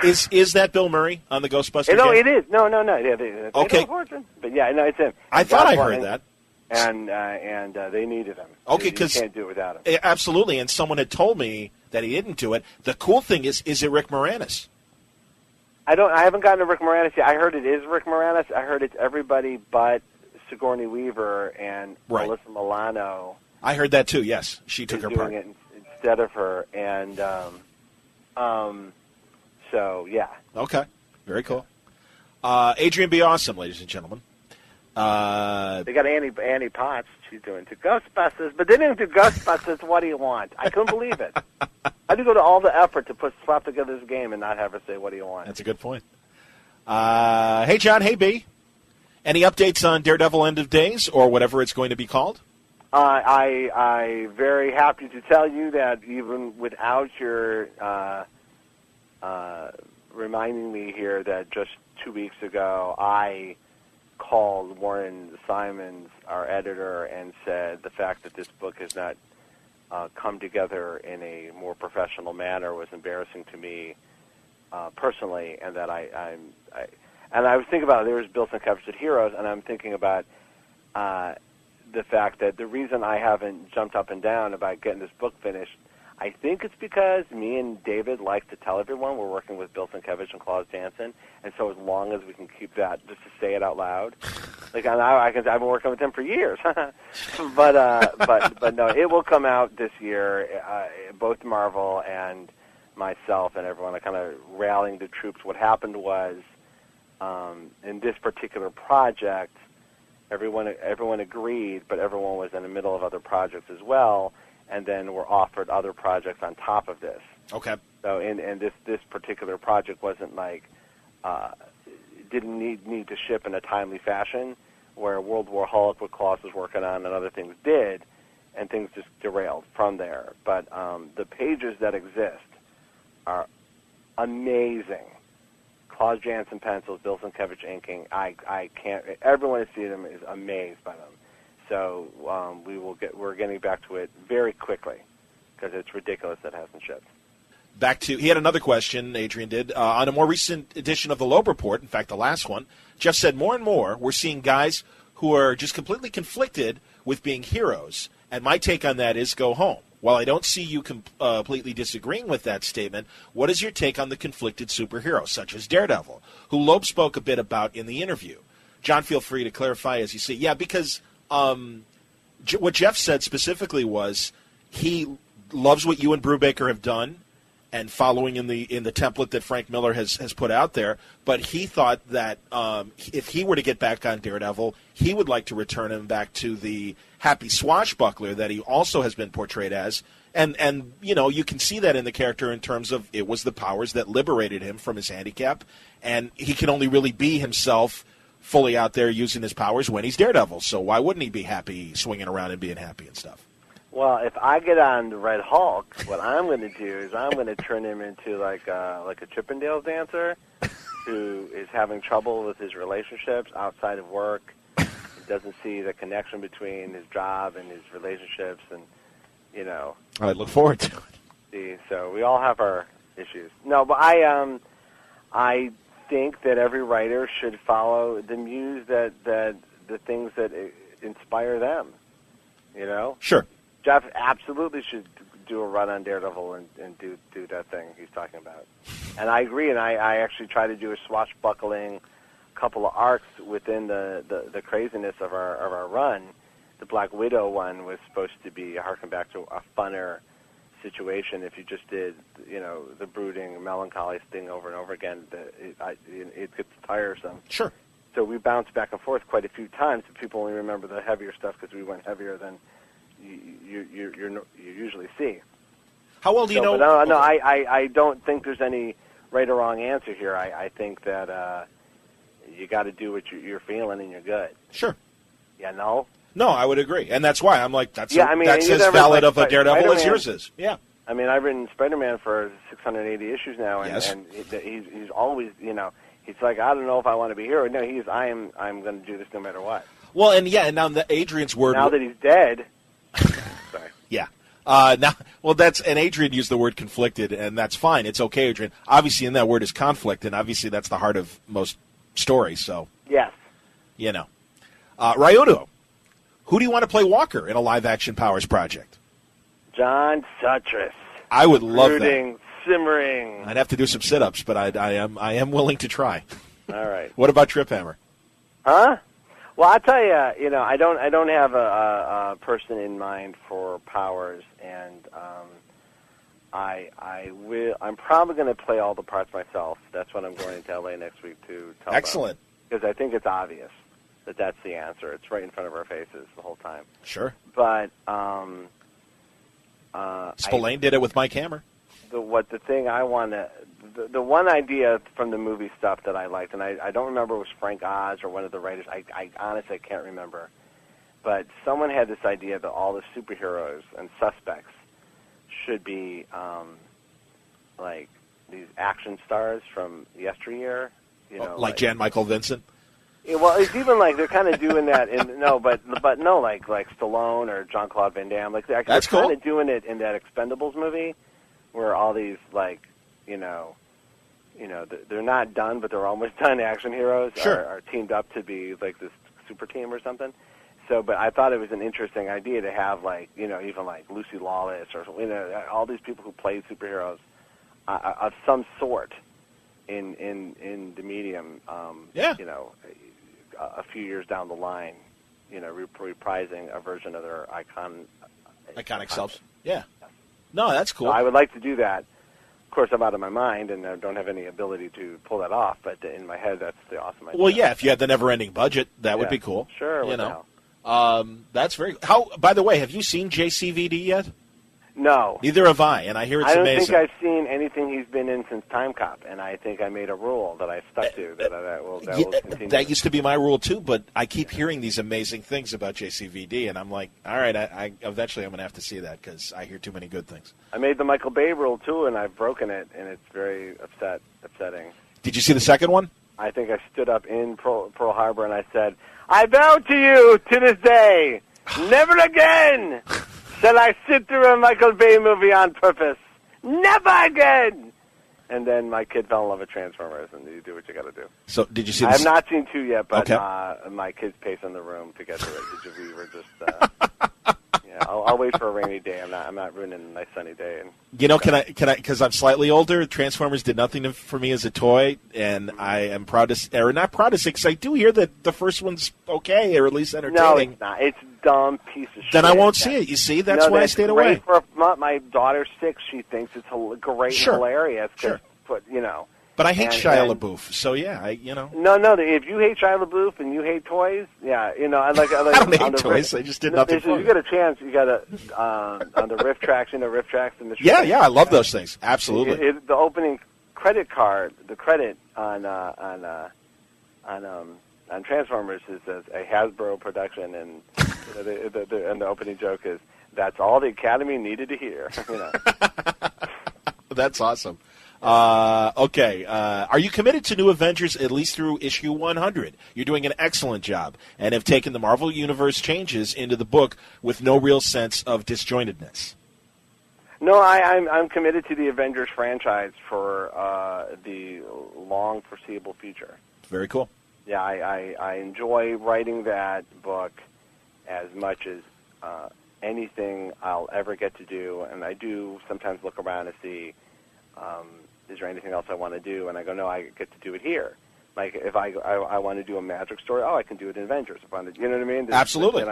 Is that Bill Murray on the Ghostbusters? No, game? it is. No. Yeah, okay. But yeah, no, it's him. I thought I heard that. And they needed him. Okay, because you can't do it without him. Absolutely, and someone had told me that he didn't do it. The cool thing is it Rick Moranis? I haven't gotten to Rick Moranis yet. I heard it is Rick Moranis. I heard it's everybody but Sigourney Weaver and Alyssa Milano. I heard that too. Yes, she took her part. Doing it instead of her, and so yeah. Okay, very cool. Adrian B. Awesome, ladies and gentlemen. They got Annie Potts. She's doing two Ghostbusters, but they didn't do Ghostbusters. What do you want? I couldn't believe it. I had to go to all the effort to slap together this game and not have her say, "What do you want?" That's a good point. Hey, John. Hey, B. Any updates on Daredevil End of Days or whatever it's going to be called? I very happy to tell you that even without your reminding me here, that just 2 weeks ago I called Warren Simons, our editor, and said the fact that this book has not come together in a more professional manner was embarrassing to me personally, and that I was thinking about, there was Bill Sienkiewicz at Heroes, and I'm thinking about the fact that the reason I haven't jumped up and down about getting this book finished, I think it's because me and David like to tell everyone we're working with Bill Sienkiewicz and Claus Janson, and so as long as we can keep that, just to say it out loud, like I've been working with him for years, but no, it will come out this year. Both Marvel and myself and everyone are kind of rallying the troops. What happened was, in this particular project, everyone agreed, but everyone was in the middle of other projects as well, and then were offered other projects on top of this. Okay. So, and this particular project wasn't like didn't need to ship in a timely fashion, where World War Hulk, what Claus was working on, and other things did, and things just derailed from there. But the pages that exist are amazing. Claus Janson pencils, Bill Sienkiewicz inking. I can't. Everyone who sees them is amazed by them. So we're getting back to it very quickly, because it's ridiculous that it hasn't shipped. Back to, he had another question, Adrian did. On a more recent edition of the Loeb Report, in fact, the last one, Jeff said more and more we're seeing guys who are just completely conflicted with being heroes. And my take on that is go home. While I don't see you completely disagreeing with that statement, what is your take on the conflicted superheroes, such as Daredevil, who Loeb spoke a bit about in the interview? John, feel free to clarify as you see. Yeah, because what Jeff said specifically was he loves what you and Brubaker have done, and following in the template that Frank Miller has put out there, but he thought that if he were to get back on Daredevil, he would like to return him back to the happy swashbuckler that he also has been portrayed as. And you know, you can see that in the character in terms of it was the powers that liberated him from his handicap, and he can only really be himself fully out there using his powers when he's Daredevil. So why wouldn't he be happy swinging around and being happy and stuff? Well, if I get on the Red Hulk, what I'm going to do is I'm going to turn him into like a Chippendales dancer who is having trouble with his relationships outside of work. He doesn't see the connection between his job and his relationships, and you know. I look forward to it. See, so we all have our issues. No, but I think that every writer should follow the muse that the things that inspire them. You know. Sure. Jeff absolutely should do a run on Daredevil and do that thing he's talking about. And I agree, and I actually try to do a swashbuckling couple of arcs within the craziness of our run. The Black Widow one was supposed to be harken back to a funner situation. If you just did, you know, the brooding, melancholy thing over and over again, it gets tiresome. Sure. So we bounced back and forth quite a few times, but people only remember the heavier stuff because we went heavier than you usually see. How well do you know? No, I don't think there's any right or wrong answer here. I think that you got to do what you're feeling and you're good. Sure. Yeah, no? No, I would agree. And that's why I'm like, that's that's as valid of a Daredevil as yours is. Yeah. I mean, I've written Spider-Man for 680 issues now, and, yes. and he's always, you know, he's like, I don't know if I want to be here. No, I'm going to do this no matter what. Well, and yeah, and now Adrian's word. Now that he's dead. Sorry. Yeah. And Adrian used the word conflicted, and that's fine. It's okay, Adrian. Obviously, in that word is conflict, and obviously that's the heart of most stories. So. Yes. You know. Ryudo, who do you want to play Walker in a live-action Powers project? John Suttress. I would love Brooding, that. Simmering. I'd have to do some sit-ups, but I am willing to try. All right. What about Trip Hammer? Huh? Well, I'll tell you, you know, I don't have a person in mind for Powers, and I'm probably going to play all the parts myself. That's what I'm going to LA next week to tell Excellent. Because I think it's obvious that that's the answer. It's right in front of our faces the whole time. Sure. But Spillane did it with Mike Hammer. The thing I want to... The one idea from the movie stuff that I liked, and I don't remember if it was Frank Oz or one of the writers, I honestly can't remember, but someone had this idea that all the superheroes and suspects should be like these action stars from yesteryear. Like Jan Michael Vincent. Yeah, well, it's even like they're kind of doing that but no, like Stallone or Jean-Claude Van Damme. Like they're That's kind cool. of doing it in that Expendables movie, where all these they're not done, but they're almost done action heroes are teamed up to be like this super team or something. So, but I thought it was an interesting idea to have even like Lucy Lawless or all these people who played superheroes of some sort in the medium. A few years down the line, reprising a version of their iconic selves. Yeah. No, that's cool. So I would like to do that. Of course, I'm out of my mind and I don't have any ability to pull that off. But in my head, that's the awesome idea. Well, yeah, if you had the never-ending budget, that would be cool. Sure. That's very. By the way, have you seen JCVD yet? No. Neither have I, and I hear it's amazing. I don't think I've seen anything he's been in since Time Cop, and I think I made a rule that I stuck to that will continue. That used to be my rule too, but I keep hearing these amazing things about JCVD, and I'm like, all right, I eventually I'm going to have to see that because I hear too many good things. I made the Michael Bay rule too, and I've broken it, and it's very upsetting. Did you see the second one? I think I stood up in Pearl Harbor and I said, I vow to you to this day, never again shall I sit through a Michael Bay movie on purpose. Never again! And then my kid fell in love with Transformers, and you do what you got to do. So, did you see I have not seen 2 yet, but okay. My kids pace in the room to get to it. We were just... I'll wait for a rainy day. I'm not ruining a nice sunny day. Can I? Because I'm slightly older. Transformers did nothing for me as a toy, and I am proud to, or not proud to say, because I do hear that the first one's okay, or at least entertaining. No, it's not. It's a dumb piece of shit. Then I won't see it. You see, that's why I stayed away. My daughter's 6. She thinks it's great and hilarious. Sure. But But I hate Shia LaBeouf, so yeah, No. If you hate Shia LaBeouf and you hate toys, I like. I don't hate toys. I just did nothing for you get a chance. You got to on the riff tracks, riff tracks and the. Yeah, I love those things. Absolutely. The opening credit card, the credit on Transformers is a Hasbro production, and and the opening joke is that's all the Academy needed to hear. That's awesome. Okay. Are you committed to New Avengers at least through issue 100? You're doing an excellent job and have taken the Marvel Universe changes into the book with no real sense of disjointedness. No, I'm committed to the Avengers franchise for the long foreseeable future. Very cool. Yeah, I enjoy writing that book as much as anything I'll ever get to do, and I do sometimes look around to see is there anything else I want to do? And I go, no, I get to do it here. Like if I want to do a magic story, I can do it in Avengers. If I want to, you know what I mean? Absolutely.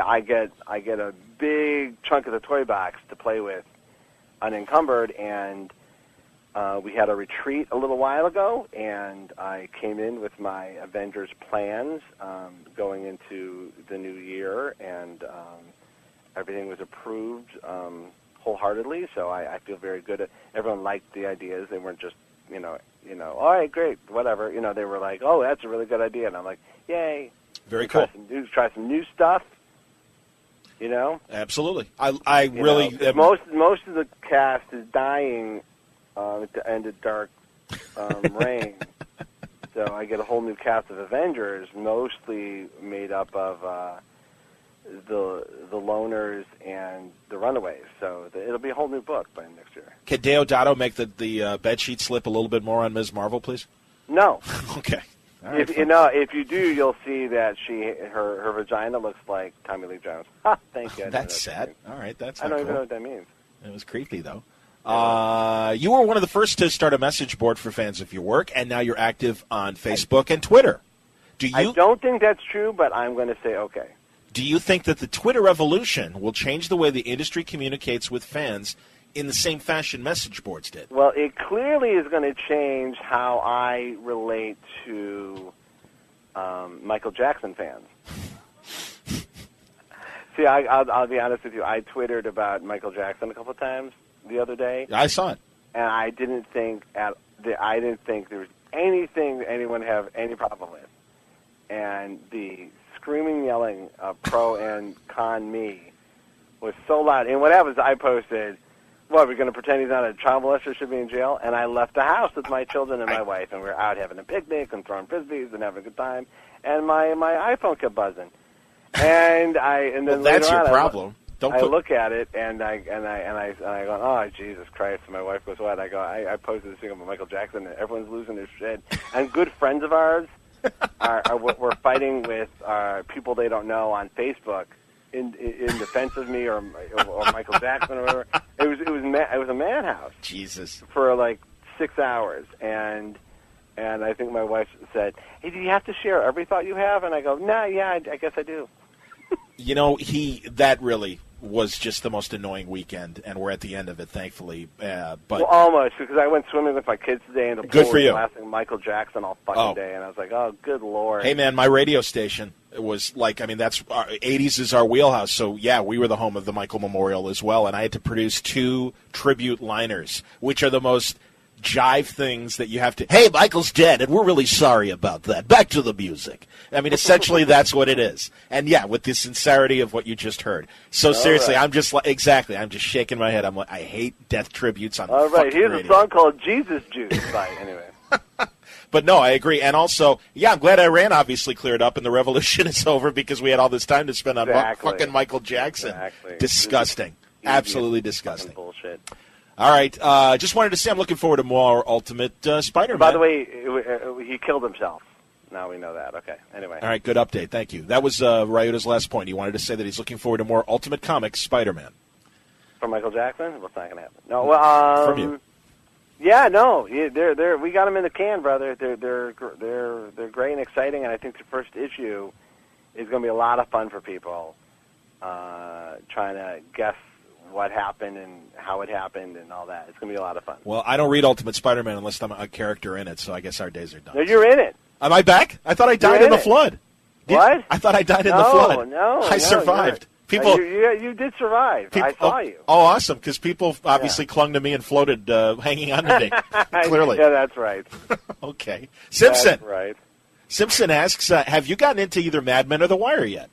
I get a big chunk of the toy box to play with, unencumbered, and we had a retreat a little while ago, and I came in with my Avengers plans going into the new year, and everything was approved wholeheartedly, so I feel very good. Everyone liked the ideas. They weren't just, all right, great, whatever. They were like, oh, that's a really good idea, and I'm like, yay. Very cool. Try some new stuff. Absolutely. I really most of the cast is dying at the end of Dark Reign, so I get a whole new cast of Avengers, mostly made up of the loners and the Runaways. So it'll be a whole new book by next year. Can Deodato make the bedsheet slip a little bit more on Ms. Marvel, please? No. Okay. All right, if you do, you'll see that her vagina looks like Tommy Lee Jones. Ha! Thank you. That's sad. All right, that's. I don't cool. even know what that means. It was creepy though. You were one of the first to start a message board for fans of your work, and now you're active on Facebook and Twitter. I don't think that's true, but I'm going to say okay. Do you think that the Twitter revolution will change the way the industry communicates with fans in the same fashion message boards did? Well, it clearly is going to change how I relate to Michael Jackson fans. See, I'll be honest with you. I twittered about Michael Jackson a couple of times the other day. I saw it, and I didn't think there was anything that anyone have any problem with. And the screaming, yelling, pro and con me was so loud. And what happened is I posted, "What, we're going to pretend he's not a child molester, should be in jail?" And I left the house with my children and my wife, and we were out having a picnic and throwing frisbees and having a good time. And my iPhone kept buzzing. And then well, that's later your on, problem. I look at it and I go, "Oh, Jesus Christ!" And my wife goes, "What?" I go, "I posted this thing about Michael Jackson, and everyone's losing their shit." And good friends of ours we're fighting with people they don't know on Facebook in defense of me or Michael Jackson or whatever. It was a madhouse. Jesus. For like 6 hours, and I think my wife said, "Hey, do you have to share every thought you have?" And I go, "Nah, yeah, I guess I do." You know, that really was just the most annoying weekend, and we're at the end of it, thankfully. But well, almost, because I went swimming with my kids today in the pool. Good for you. Blasting Michael Jackson all fucking day, and I was like, "Oh, good Lord." Hey, man, my radio station was like, I mean, that's 80s is our wheelhouse. So, yeah, we were the home of the Michael Memorial as well, and I had to produce 2 tribute liners, which are the most jive things that you have to, "Hey, Michael's dead, and we're really sorry about that. Back to the music." I mean, essentially, that's what it is. And, yeah, with the sincerity of what you just heard. So, seriously, right. I'm just shaking my head. I'm like, I hate death tributes on all right, here's radio. A song called Jesus Juice. Bye, anyway. But, no, I agree. And also, yeah, I'm glad Iran obviously cleared up and the revolution is over because we had all this time to spend on fucking Michael Jackson. Exactly. Disgusting. Absolutely disgusting. Bullshit. All right. Just wanted to say I'm looking forward to more Ultimate Spider-Man. By the way, he killed himself. Now we know that. Okay. Anyway. All right. Good update. Thank you. That was Ryuta's last point. He wanted to say that he's looking forward to more Ultimate Comics Spider-Man. From Michael Jackson? Well, it's not going to happen. No. Well, from you. Yeah. No. They're we got them in the can, brother. They're great and exciting, and I think the first issue is going to be a lot of fun for people trying to guess what happened and how it happened and all that. It's going to be a lot of fun. Well, I don't read Ultimate Spider-Man unless I'm a character in it, so I guess our days are done. No, you're in it. Am I back? I thought I died in the flood. What? I thought I died in the flood. No, I survived. People, you did survive. I saw you. Oh, awesome, because people obviously clung to me and floated, hanging on to me, clearly. Yeah, that's right. Okay. Simpson. That's right. Simpson asks, have you gotten into either Mad Men or The Wire yet?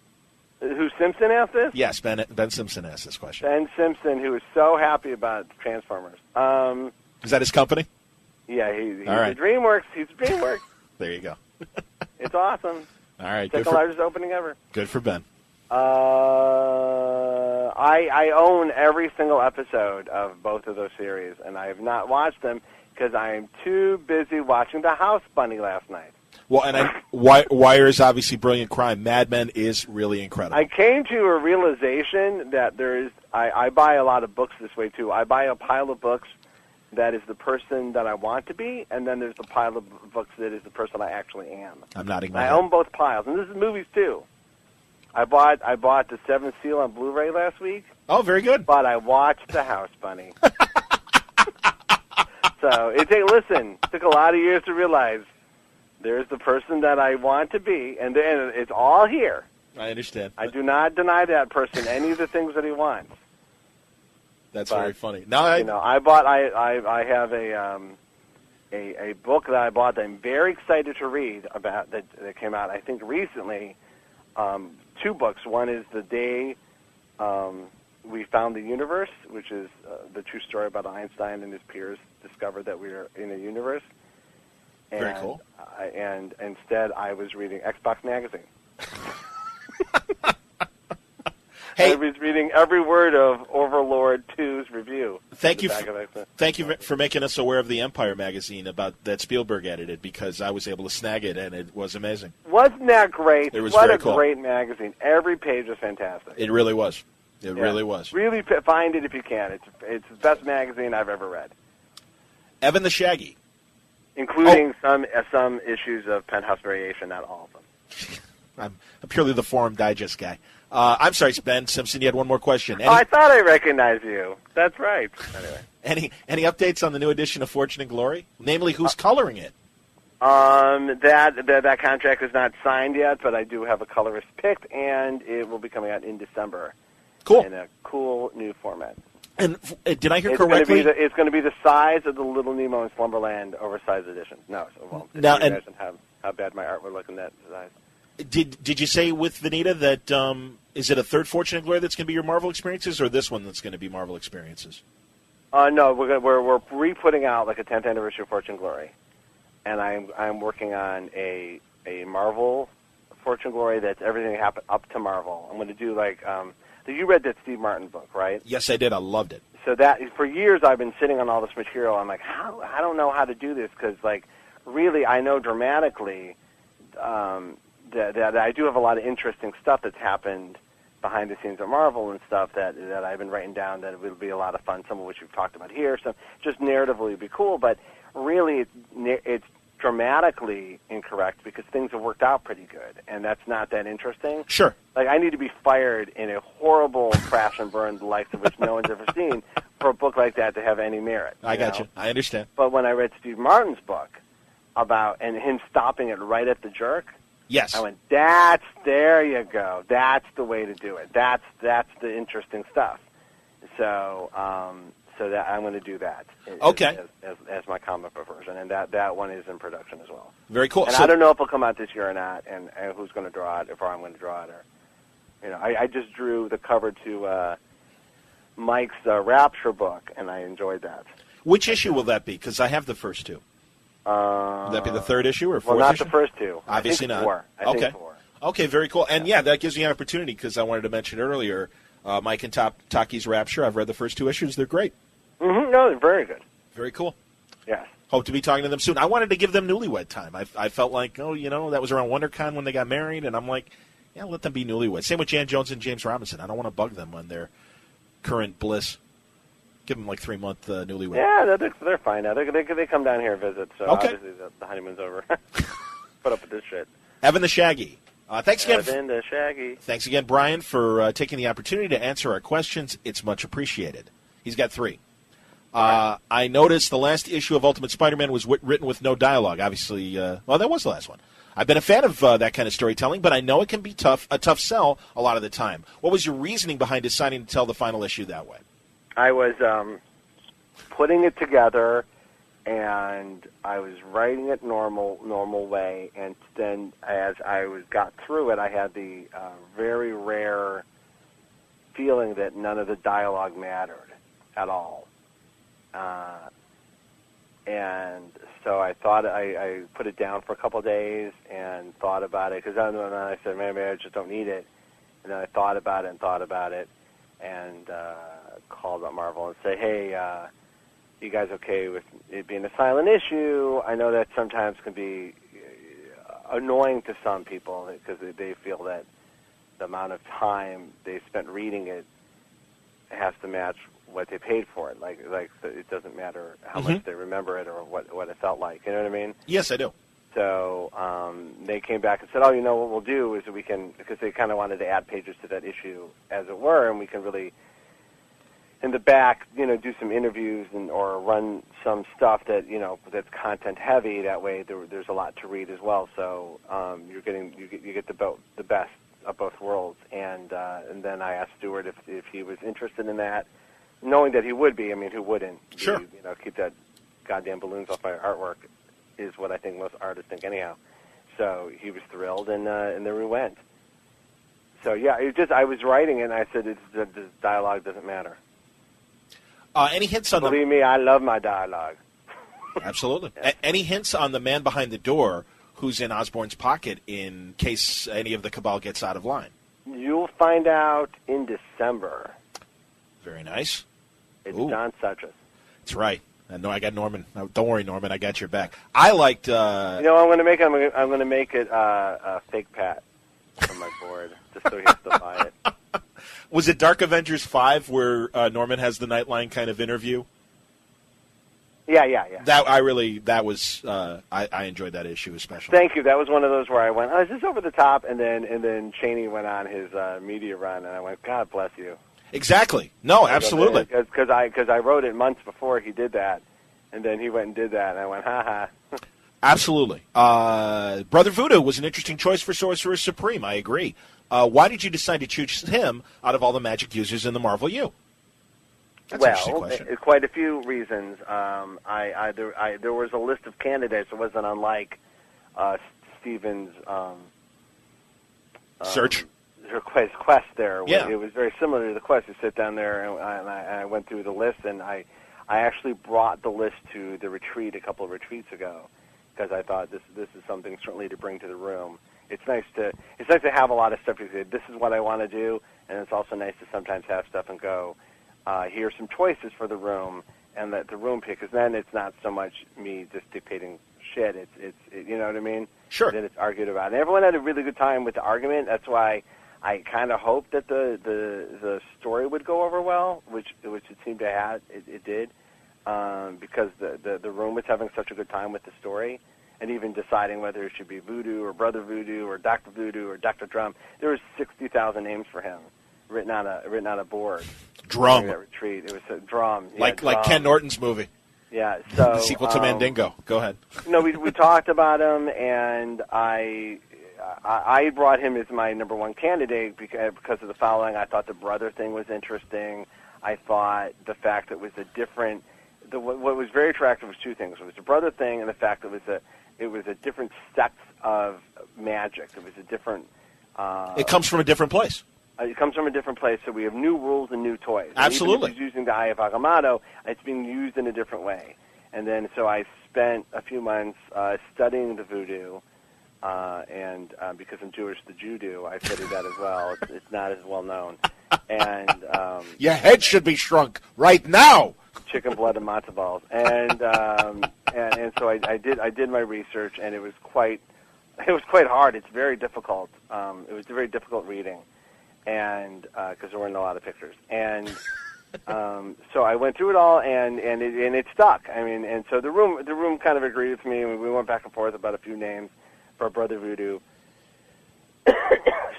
Who, Simpson asked this? Yes, Ben Simpson asked this question. Ben Simpson, who is so happy about Transformers. Is that his company? Yeah, he's All right. DreamWorks. He's DreamWorks. There you go. It's awesome. All right. It's the largest opening ever. Good for Ben. I own every single episode of both of those series, and I have not watched them because I am too busy watching The House Bunny last night. Well, and Wire is obviously brilliant crime. Mad Men is really incredible. I came to a realization that there is. I buy a lot of books this way too. I buy a pile of books that is the person that I want to be, and then there's the pile of books that is the person I actually am. I'm nodding my head. I own both piles, and this is movies too. I bought The Seventh Seal on Blu-ray last week. Oh, very good. But I watched The House Bunny. So it took a lot of years to realize there's the person that I want to be, and then it's all here. I understand. I do not deny that person any of the things that he wants. That's very funny. No, I have a book that I bought that I'm very excited to read about that came out I think recently. 2 books. One is The Day We Found the Universe, which is the true story about Einstein and his peers discovered that we are in a universe. And, very cool. And instead, I was reading Xbox Magazine. Hey, I was reading every word of Overlord 2's review. Thank you for making us aware of the Empire magazine about that Spielberg edited, because I was able to snag it, and it was amazing. Wasn't that great? It was what very a cool. Great magazine. Every page was fantastic. It really was. It really was. Really find it if you can. It's the best magazine I've ever read. Evan the Shaggy. Including some issues of Penthouse Variation, not all of them. I'm purely the Forum Digest guy. I'm sorry, Ben Simpson, you had one more question. I thought I recognized you. That's right. Anyway. Any updates on the new edition of Fortune and Glory? Namely, who's coloring it? That contract is not signed yet, but I do have a colorist picked, and it will be coming out in December. Cool. In a cool new format. And did I hear correctly? It's going to be the size of the Little Nemo in Slumberland oversized edition. No, so it won't. Now, Can you imagine how bad my art would look in that size? Did you say with Venita that is it a third Fortune and Glory that's going to be your Marvel Experiences, or this one that's going to be Marvel Experiences? No, we're re-putting out like a 10th anniversary of Fortune and Glory, and I'm working on a Marvel Fortune and Glory that's everything that happened up to Marvel. I'm going to do like you read that Steve Martin book, right? Yes, I did. I loved it. So that for years I've been sitting on all this material. I'm like, I don't know how to do this because like really I know dramatically that I do have a lot of interesting stuff that's happened behind the scenes at Marvel and stuff that I've been writing down that it will be a lot of fun, some of which we've talked about here. So just narratively would be cool, but really it's dramatically incorrect because things have worked out pretty good, and that's not that interesting. Sure. Like, I need to be fired in a horrible crash and burn, the likes of which no one's ever seen, for a book like that to have any merit. I got you. I understand. But when I read Steve Martin's book about, and him stopping it right at the jerk, yes, I went, there you go. That's the way to do it. That's the interesting stuff. So, so that I'm going to do that. Okay. As my comic book version, and that one is in production as well. Very cool. And So, I don't know if it'll come out this year or not, and who's going to draw it, if I'm going to draw it, or I just drew the cover to Mike's Rapture book, and I enjoyed that. which issue will that be? Because I have the first two. Will that be the third issue or fourth Well, not issue? the first two. Obviously I think not. Four. I think four. Okay, very cool. And yeah, that gives me an opportunity because I wanted to mention earlier, Mike and Taki's Rapture. I've read the first two issues. They're great. Mm-hmm. No, they're very good. Very cool. Yes. Hope to be talking to them soon. I wanted to give them newlywed time. I felt like, that was around WonderCon when they got married, and I'm like, yeah, let them be newlywed. Same with Jan Jones and James Robinson. I don't want to bug them on their current bliss. Give them like 3-month newlywed. Yeah, they're fine now. They come down here and visit, so Okay. obviously the honeymoon's over. Put up with this shit. Evan the Shaggy. Thanks again. Evan the Shaggy. Thanks again, Brian, for taking the opportunity to answer our questions. It's much appreciated. He's got 3. I noticed the last issue of Ultimate Spider-Man was written with no dialogue. Obviously, that was the last one. I've been a fan of that kind of storytelling, but I know it can be a tough sell a lot of the time. What was your reasoning behind deciding to tell the final issue that way? I was putting it together, and I was writing it normal way, and then as I got through it, I had the very rare feeling that none of the dialogue mattered at all. And so I thought I put it down for a couple of days and thought about it, because then I said, maybe I just don't need it. And then I thought about it and called up Marvel and say, hey, you guys okay with it being a silent issue? I know that sometimes can be annoying to some people because they feel that the amount of time they spent reading it has to match what they paid for it. Like it doesn't matter how much they remember it or what it felt like. You know what I mean? Yes, I do. So they came back and said, oh, what we'll do is we can, because they kind of wanted to add pages to that issue, as it were, and we can really, in the back, do some interviews or run some stuff that, that's content heavy. That way there's a lot to read as well. So you get the best of both worlds. And then I asked Stewart if he was interested in that, knowing that he would be. I mean, who wouldn't? Sure. Keep that goddamn balloons off my artwork is what I think most artists think anyhow. So he was thrilled, and there we went. So yeah, I was writing, and I said, the dialogue doesn't matter. Any hints on Believe me, I love my dialogue. Absolutely. Any hints on the man behind the door who's in Osborn's pocket in case any of the Cabal gets out of line? You'll find out in December. Very nice. It's Ooh. John Sutras. That's right. I got Norman. No, don't worry, Norman. I got your back. I liked. I'm going to make it. I'm going to make it a fake Pat on my board, just so he has to buy it. Was it Dark Avengers 5 where Norman has the Nightline kind of interview? Yeah. I enjoyed that issue especially. Thank you. That was one of those where I went, is this over the top? And then Chaney went on his media run, and I went, God bless you. Exactly. No, absolutely. Because I wrote it months before he did that, and then he went and did that, and I went, ha. Absolutely. Brother Voodoo was an interesting choice for Sorcerer Supreme. I agree. Why did you decide to choose him out of all the Magic users in the Marvel U? That's an interesting question. Quite a few reasons. There was a list of candidates. It wasn't unlike Stephen's Search. Quest there. Yeah. It was very similar to the quest. You sit down there, and I went through the list, and I actually brought the list to the retreat a couple of retreats ago, because I thought this is something certainly to bring to the room. It's nice to have a lot of stuff. You say, this is what I want to do, and it's also nice to sometimes have stuff and go, here's some choices for the room, and let the room pick, because then it's not so much me just dictating shit. It's you know what I mean? Sure. That it's argued about. And everyone had a really good time with the argument. That's why I kind of hoped that the story would go over well, which it seemed to have. It did, because the room was having such a good time with the story, and even deciding whether it should be Voodoo or Brother Voodoo or Dr. Voodoo or Dr. Drumm. There was 60,000 names for him written on a board. Drum. That retreat. It was a Drum. Yeah, like Drum. Ken Norton's movie. Yeah. So the sequel to Mandingo. Go ahead. No, we talked about him, and I brought him as my number one candidate because of the following. I thought the brother thing was interesting. I thought the fact that it was a different. What was very attractive was two things. It was the brother thing, and the fact that it was a different sect of magic. It was a different. It comes from a different place. It comes from a different place, so we have new rules and new toys. Absolutely. And even if it's using the Eye of Agamotto, it's being used in a different way. And then, so I spent a few months studying the voodoo, and because I'm Jewish, the Judo, I studied that as well. It's not as well known. And your head should be shrunk right now. Chicken blood and matzo balls, and so I did my research, and it was quite hard. It's very difficult. It was a very difficult reading, and because there weren't a lot of pictures, and so I went through it all, and it stuck. I mean, and so the room kind of agreed with me, and we went back and forth about a few names for Brother Voodoo.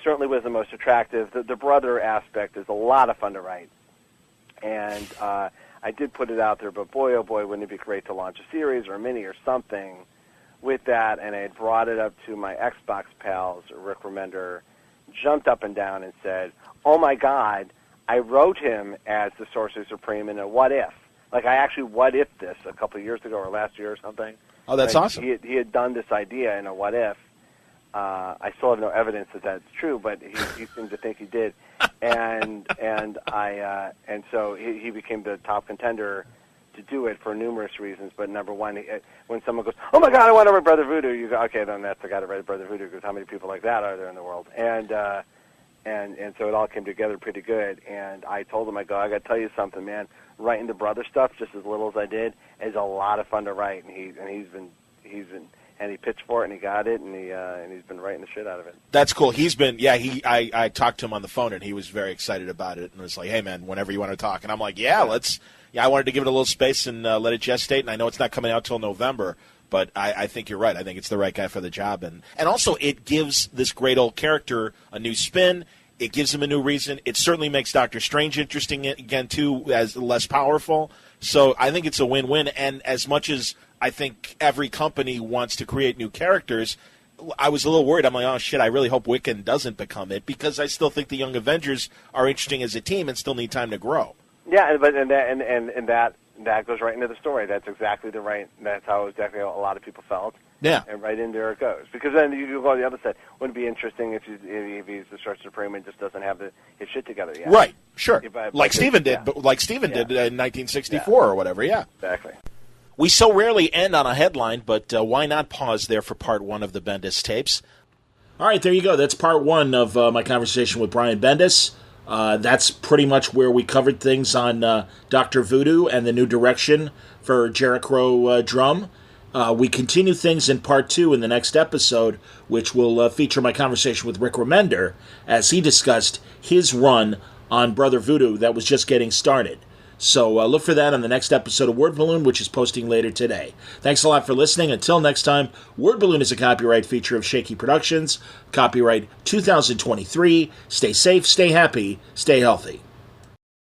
Certainly was the most attractive. The brother aspect is a lot of fun to write, and I did put it out there, but boy, oh boy, wouldn't it be great to launch a series or a mini or something with that, and I had brought it up to my Xbox pals. Rick Remender jumped up and down and said, oh my God, I wrote him as the Sorcerer Supreme in a what if. Like, I actually what if this a couple of years ago or last year or something. Oh, that's awesome. He had done this idea in a what if. I still have no evidence that that's true, but he seemed to think he did, and so he became the top contender to do it for numerous reasons. But number one, when someone goes, "Oh my God, I want to write Brother Voodoo," you go, "Okay, then that's the guy to write Brother Voodoo," because how many people like that are there in the world? And so it all came together pretty good. And I told him, I go, "I got to tell you something, man. Writing the brother stuff, just as little as I did, is a lot of fun to write." And he's been. And he pitched for it, and he got it, and he's been writing the shit out of it. That's cool. He's been, I talked to him on the phone, and he was very excited about it, and was like, hey, man, whenever you want to talk. And I'm like, I wanted to give it a little space and let it gestate, and I know it's not coming out till November, but I think you're right. I think it's the right guy for the job. And also, it gives this great old character a new spin. It gives him a new reason. It certainly makes Doctor Strange interesting again, too, as less powerful. So I think it's a win-win, and as much as I think every company wants to create new characters, I was a little worried. I'm like, oh, shit, I really hope Wiccan doesn't become it, because I still think the Young Avengers are interesting as a team and still need time to grow. Yeah, but that goes right into the story. That's how exactly a lot of people felt. Yeah. And right in there it goes. Because then you go to the other side. Wouldn't it be interesting if he's the Sorcerer Supreme and just doesn't have his shit together yet? Right, sure. Like Steven did in 1964 or whatever, yeah. Exactly. We so rarely end on a headline, but why not pause there for part one of the Bendis tapes? All right, there you go. That's part one of my conversation with Brian Bendis. That's pretty much where we covered things on Dr. Voodoo and the new direction for Jerhico Drumm. We continue things in part two in the next episode, which will feature my conversation with Rick Remender as he discussed his run on Brother Voodoo that was just getting started. So look for that on the next episode of Word Balloon, which is posting later today. Thanks a lot for listening. Until next time, Word Balloon is a copyright feature of Shaky Productions. Copyright 2023. Stay safe, stay happy, stay healthy.